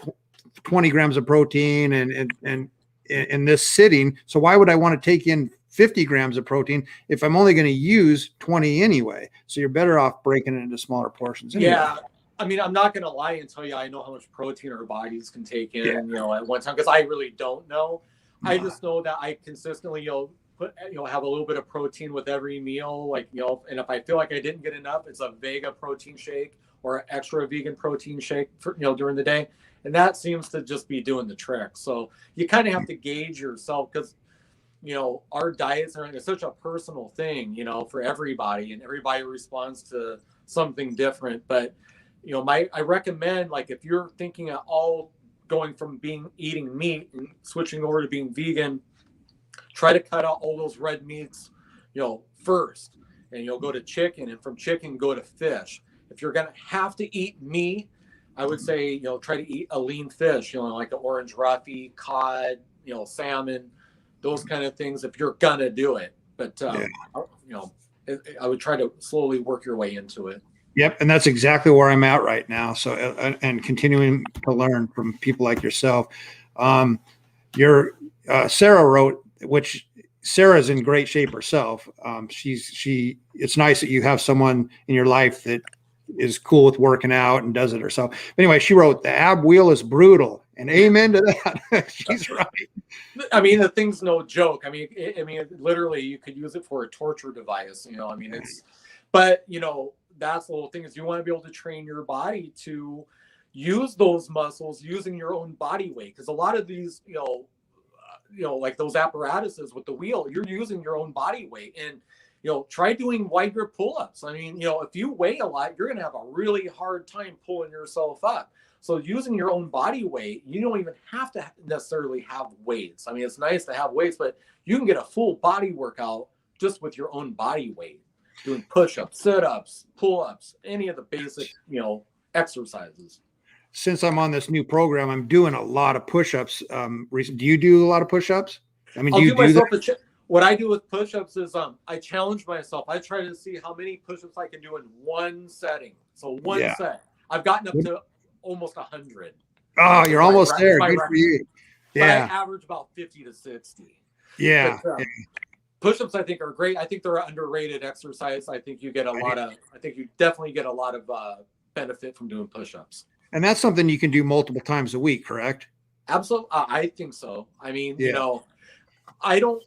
20 grams of protein and in this sitting. So why would I want to take in 50 grams of protein if I'm only going to use 20 anyway? So you're better off breaking it into smaller portions. Anyway. Yeah. I mean, I'm not going to lie and tell you I know how much protein our bodies can take in, at one time, because I really don't know. I just know that I consistently, have a little bit of protein with every meal, and if I feel like I didn't get enough, it's a Vega protein shake or an extra vegan protein shake for, during the day. And that seems to just be doing the trick. So you kind of have to gauge yourself, because, our diets are such a personal thing, for everybody, and everybody responds to something different. But, I recommend, if you're thinking of all going from eating meat and switching over to being vegan, try to cut out all those red meats, first, and you'll go to chicken, and from chicken, go to fish. If you're going to have to eat meat, I would say, try to eat a lean fish, like an orange roughy, cod, salmon, those kind of things, if you're going to do it. But, I would try to slowly work your way into it. Yep. And that's exactly where I'm at right now. So, and continuing to learn from people like yourself. Sarah wrote, which Sarah's in great shape herself. It's nice that you have someone in your life that is cool with working out and does it herself. But anyway, she wrote, the ab wheel is brutal, and amen to that. She's right. I mean, the thing's no joke. I mean, literally you could use it for a torture device, but that's the whole thing, is you want to be able to train your body to use those muscles using your own body weight. Because a lot of these, like those apparatuses with the wheel, you're using your own body weight. And try doing wide grip pull-ups. I mean, if you weigh a lot, you're going to have a really hard time pulling yourself up. So using your own body weight, you don't even have to necessarily have weights. I mean, it's nice to have weights, but you can get a full body workout just with your own body weight, doing push-ups, sit-ups, pull-ups, any of the basic, exercises. Since I'm on this new program, I'm doing a lot of push-ups. Do you do a lot of push-ups? I mean, I'll do you do do myself that? what I do with push-ups is I challenge myself. I try to see how many push-ups I can do in one setting. So one Yeah. set. I've gotten up to almost 100. Oh, you're almost there. My Good for you. But I Yeah. average about 50 to 60. Yeah. But, push-ups I think are great. I think they're an underrated exercise. I think you definitely get a lot of benefit from doing push-ups. And that's something you can do multiple times a week, correct? Absolutely. I think so. I mean, Yeah. I don't,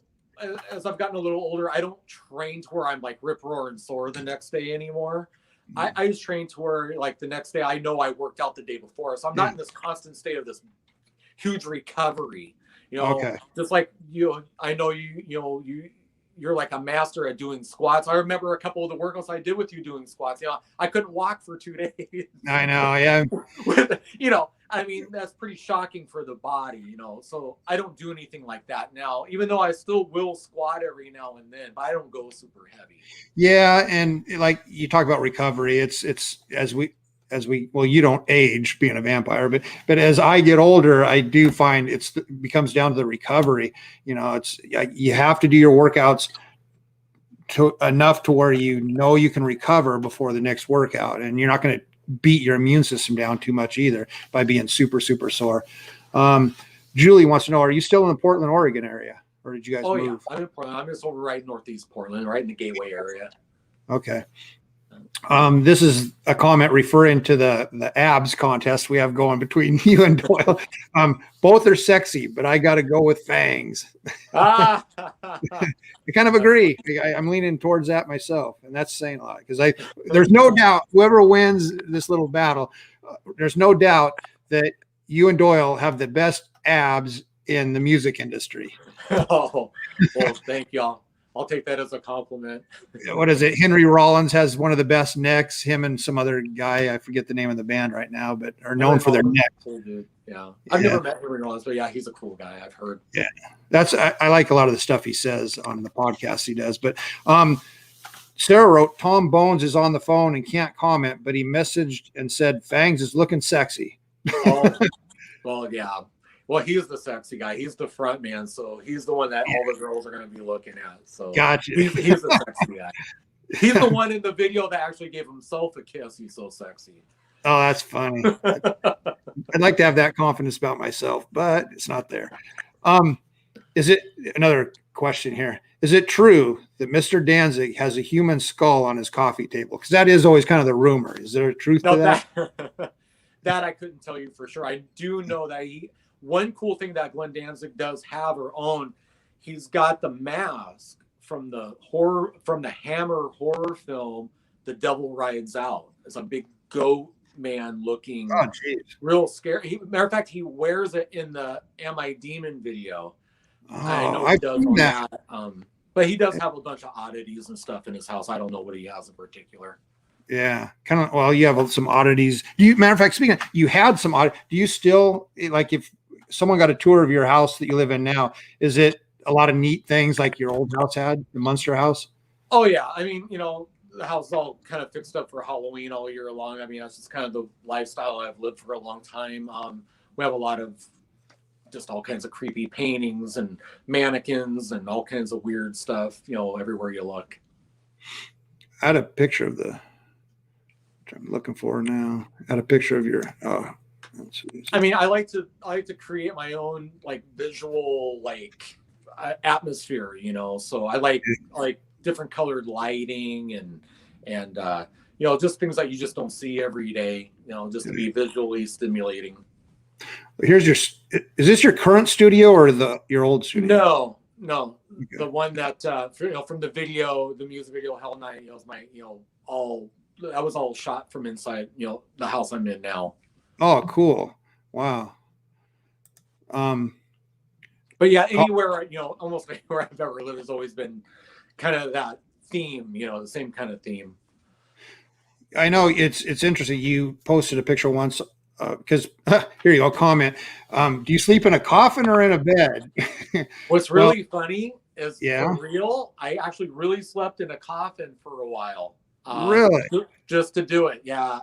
as I've gotten a little older, I don't train to where I'm like rip roaring sore the next day anymore. I just train to where like the next day I know I worked out the day before. So I'm not in this constant state of this huge recovery, Okay. just like, I know you're like a master at doing squats. I remember a couple of the workouts I did with you doing squats. I couldn't walk for 2 days. I know. Yeah. I mean, that's pretty shocking for the body, so I don't do anything like that now, even though I still will squat every now and then, but I don't go super heavy. Yeah. And like you talk about recovery, it's well, you don't age being a vampire, but as I get older, I do find it becomes down to the recovery. You have to do your workouts to enough to where you can recover before the next workout, and you're not going to beat your immune system down too much either by being super, super sore. Julie wants to know, are you still in the Portland, Oregon area, or did you guys move? Yeah, I'm in Portland. I'm just over right northeast Portland, right in the Gateway area. Okay. This is a comment referring to the abs contest we have going between you and Doyle. Both are sexy, but I got to go with Fangs. I kind of agree. I'm leaning towards that myself, and that's saying a lot because there's no doubt whoever wins this little battle, there's no doubt that you and Doyle have the best abs in the music industry. Oh, well, thank y'all. I'll take that as a compliment. What is it? Henry Rollins has one of the best necks. Him and some other guy, I forget the name of the band right now, but are known for their neck. Cool dude. Yeah. I've never met Henry Rollins, but yeah, he's a cool guy. I've heard. Yeah. I like a lot of the stuff he says on the podcast he does. But Sarah wrote, Tom Bones is on the phone and can't comment, but he messaged and said Fangs is looking sexy. Oh, well, yeah. Well, he's the sexy guy. He's the front man, so he's the one that all the girls are going to be looking at. So gotcha. He's the sexy guy. He's the one in the video that actually gave himself a kiss. He's so sexy. Oh, that's funny. I'd like to have that confidence about myself, but it's not there. Is it another question here? Is it true that Mr. Danzig has a human skull on his coffee table? Because that is always kind of the rumor. Is there a truth to that? That I couldn't tell you for sure. I do know that one cool thing that Glenn Danzig does have or own, he's got the mask from the Hammer horror film, The Devil Rides Out. It's a big goat man looking, real scary. Matter of fact, he wears it in the Am I Demon video. I know he does on that. But he does have a bunch of oddities and stuff in his house. I don't know what he has in particular. Yeah, kind of. Well, you have some oddities. Matter of fact, speaking of, you had some odd. Do you still, like, if someone got a tour of your house that you live in now, is it a lot of neat things like your old house had, the Munster house? Oh yeah, I mean, the house is all kind of fixed up for Halloween all year long. I mean, that's just kind of the lifestyle I've lived for a long time. We have a lot of just all kinds of creepy paintings and mannequins and all kinds of weird stuff, everywhere you look. I had a picture of I'm looking for now. I had a picture of your. I mean, I like to create my own like visual atmosphere, So I like different colored lighting and just things that you just don't see every day, just to be visually stimulating. Here's is this your current studio or your old studio? No, okay. The one that from the video, the music video Hell Night, was my that was all shot from inside the house I'm in now. Oh, cool! Wow. But yeah, anywhere almost anywhere I've ever lived has always been kind of that theme, the same kind of theme. I know it's interesting. You posted a picture once because here you go, comment. Do you sleep in a coffin or in a bed? What's Well, really funny is, yeah, for real, I actually really slept in a coffin for a while. really. Just to do it. Yeah.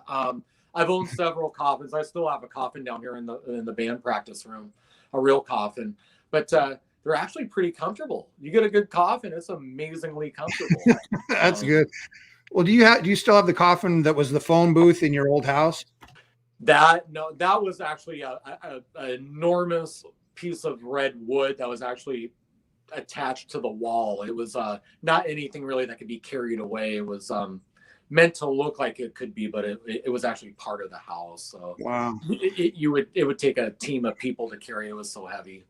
I've owned several coffins. I still have a coffin down here in the band practice room, a real coffin, but they're actually pretty comfortable. You get a good coffin, it's amazingly comfortable. That's good. Well, do you still have the coffin that was the phone booth in your old house? That was actually a enormous piece of red wood that was actually attached to the wall. It was not anything really that could be carried away. It was meant to look like it could be, but it was actually part of the house. So Wow. it would take a team of people to carry. It was so heavy.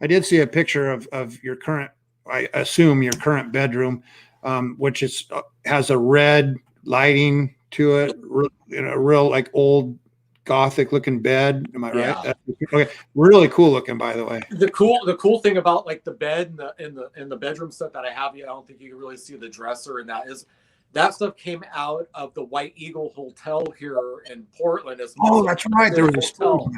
I did see a picture of your current, I assume your current bedroom, which has a red lighting to it, real like old Gothic looking bed. Am I right? Yeah. Okay, really cool looking, by the way. The cool thing about like the bed and the bedroom stuff that I have, I don't think you can really see the dresser, and that stuff came out of the White Eagle Hotel here in Portland. Oh, that's right. There was a hotel.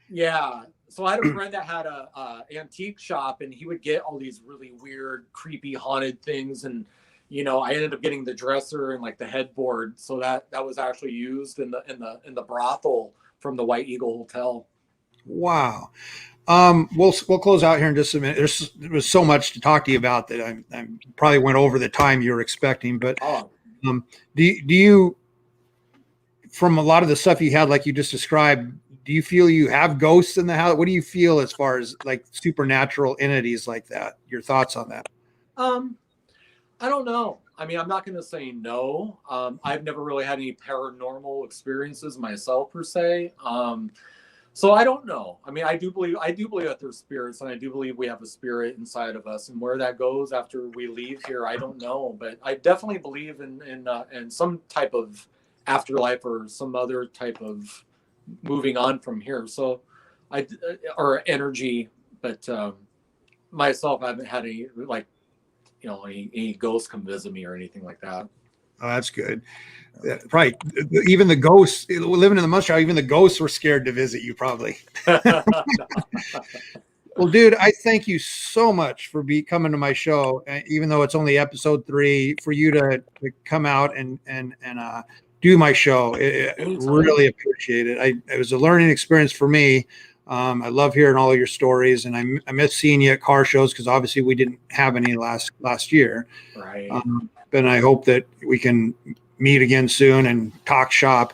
Yeah. So I had a friend that had a antique shop, and he would get all these really weird, creepy, haunted things. And I ended up getting the dresser and like the headboard, so that was actually used in the brothel from the White Eagle Hotel. Wow. We'll close out here in just a minute. There was so much to talk to you about that I probably went over the time you were expecting. But do you, from a lot of the stuff you had, like you just described, do you feel you have ghosts in the house? What do you feel as far as like supernatural entities like that? Your thoughts on that? I don't know. I mean, I'm not going to say no. I've never really had any paranormal experiences myself per se. So I don't know. I mean, I do believe that there's spirits, and I do believe we have a spirit inside of us, and where that goes after we leave here, I don't know. But I definitely believe in some type of afterlife or some other type of moving on from here. So or energy, but myself, I haven't had any like any ghosts come visit me or anything like that. Oh, that's good. Right. Even the ghosts living in the Mustang, even the ghosts were scared to visit you probably. Well, dude, I thank you so much for coming to my show, even though it's only episode 3, for you to come out and do my show. Really appreciate it. It was a learning experience for me. I love hearing all of your stories, and I miss seeing you at car shows because obviously we didn't have any last year. Right. But I hope that we can meet again soon and talk shop.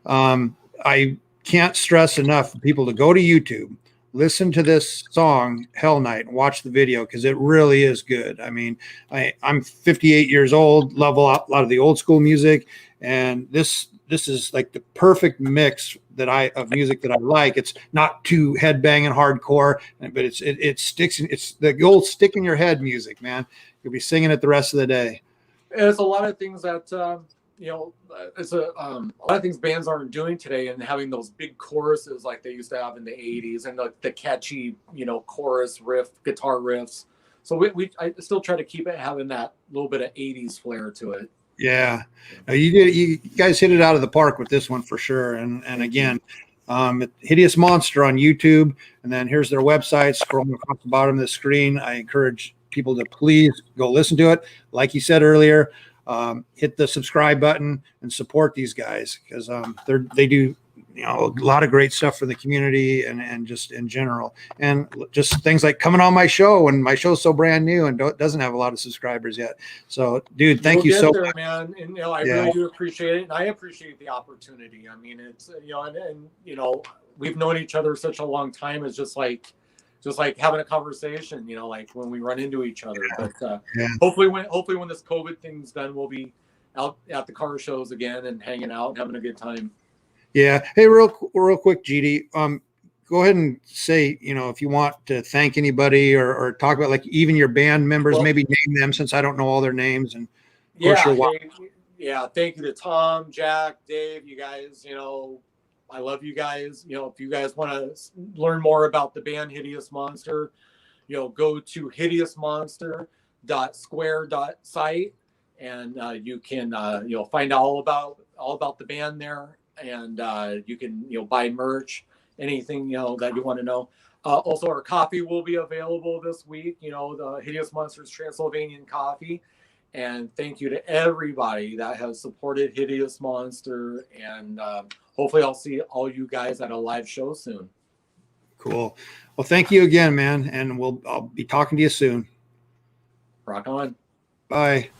I can't stress enough for people to go to YouTube, listen to this song Hell Night, and watch the video because it really is good. I mean, I'm 58 years old, love a lot of the old school music, and this is like the perfect mix of music that I like. It's not too headbanging hardcore, but it sticks. It's the old stick in your head music, man. You'll be singing it the rest of the day. There's a lot of things that it's a lot of things bands aren't doing today, and having those big choruses like they used to have in the 80s, and the catchy chorus guitar riffs. So I still try to keep it having that little bit of 80s flair to it. Yeah, you guys hit it out of the park with this one for sure. And again, Hideous Monster on YouTube, and then here's their website scrolling across the bottom of the screen. I encourage people to please go listen to it. Like you said earlier, hit the subscribe button and support these guys because they do a lot of great stuff for the community and just in general, and just things like coming on my show, and my show's so brand new and doesn't have a lot of subscribers yet. So, dude, thank you so much, man. And I really do appreciate it, and I appreciate the opportunity. I mean, it's and we've known each other such a long time. It's just like having a conversation, like when we run into each other. But hopefully when this COVID thing's done, we'll be out at the car shows again and hanging out and having a good time. Yeah. Hey, real quick, GD, go ahead and say, if you want to thank anybody or talk about like even your band members, maybe name them since I don't know all their names. And thank you to Tom, Jack, Dave, you guys, I love you guys. If you guys want to learn more about the band Hideous Monster, go to hideousmonster.square.site, and you can find out all about the band there. and you can buy merch, anything that you want to know. Also, our coffee will be available this week. The Hideous Monsters Transylvanian coffee. And thank you to everybody that has supported Hideous Monster. And hopefully I'll see all you guys at a live show soon. Cool. Well, thank you again, man. And I'll be talking to you soon. Rock on. Bye.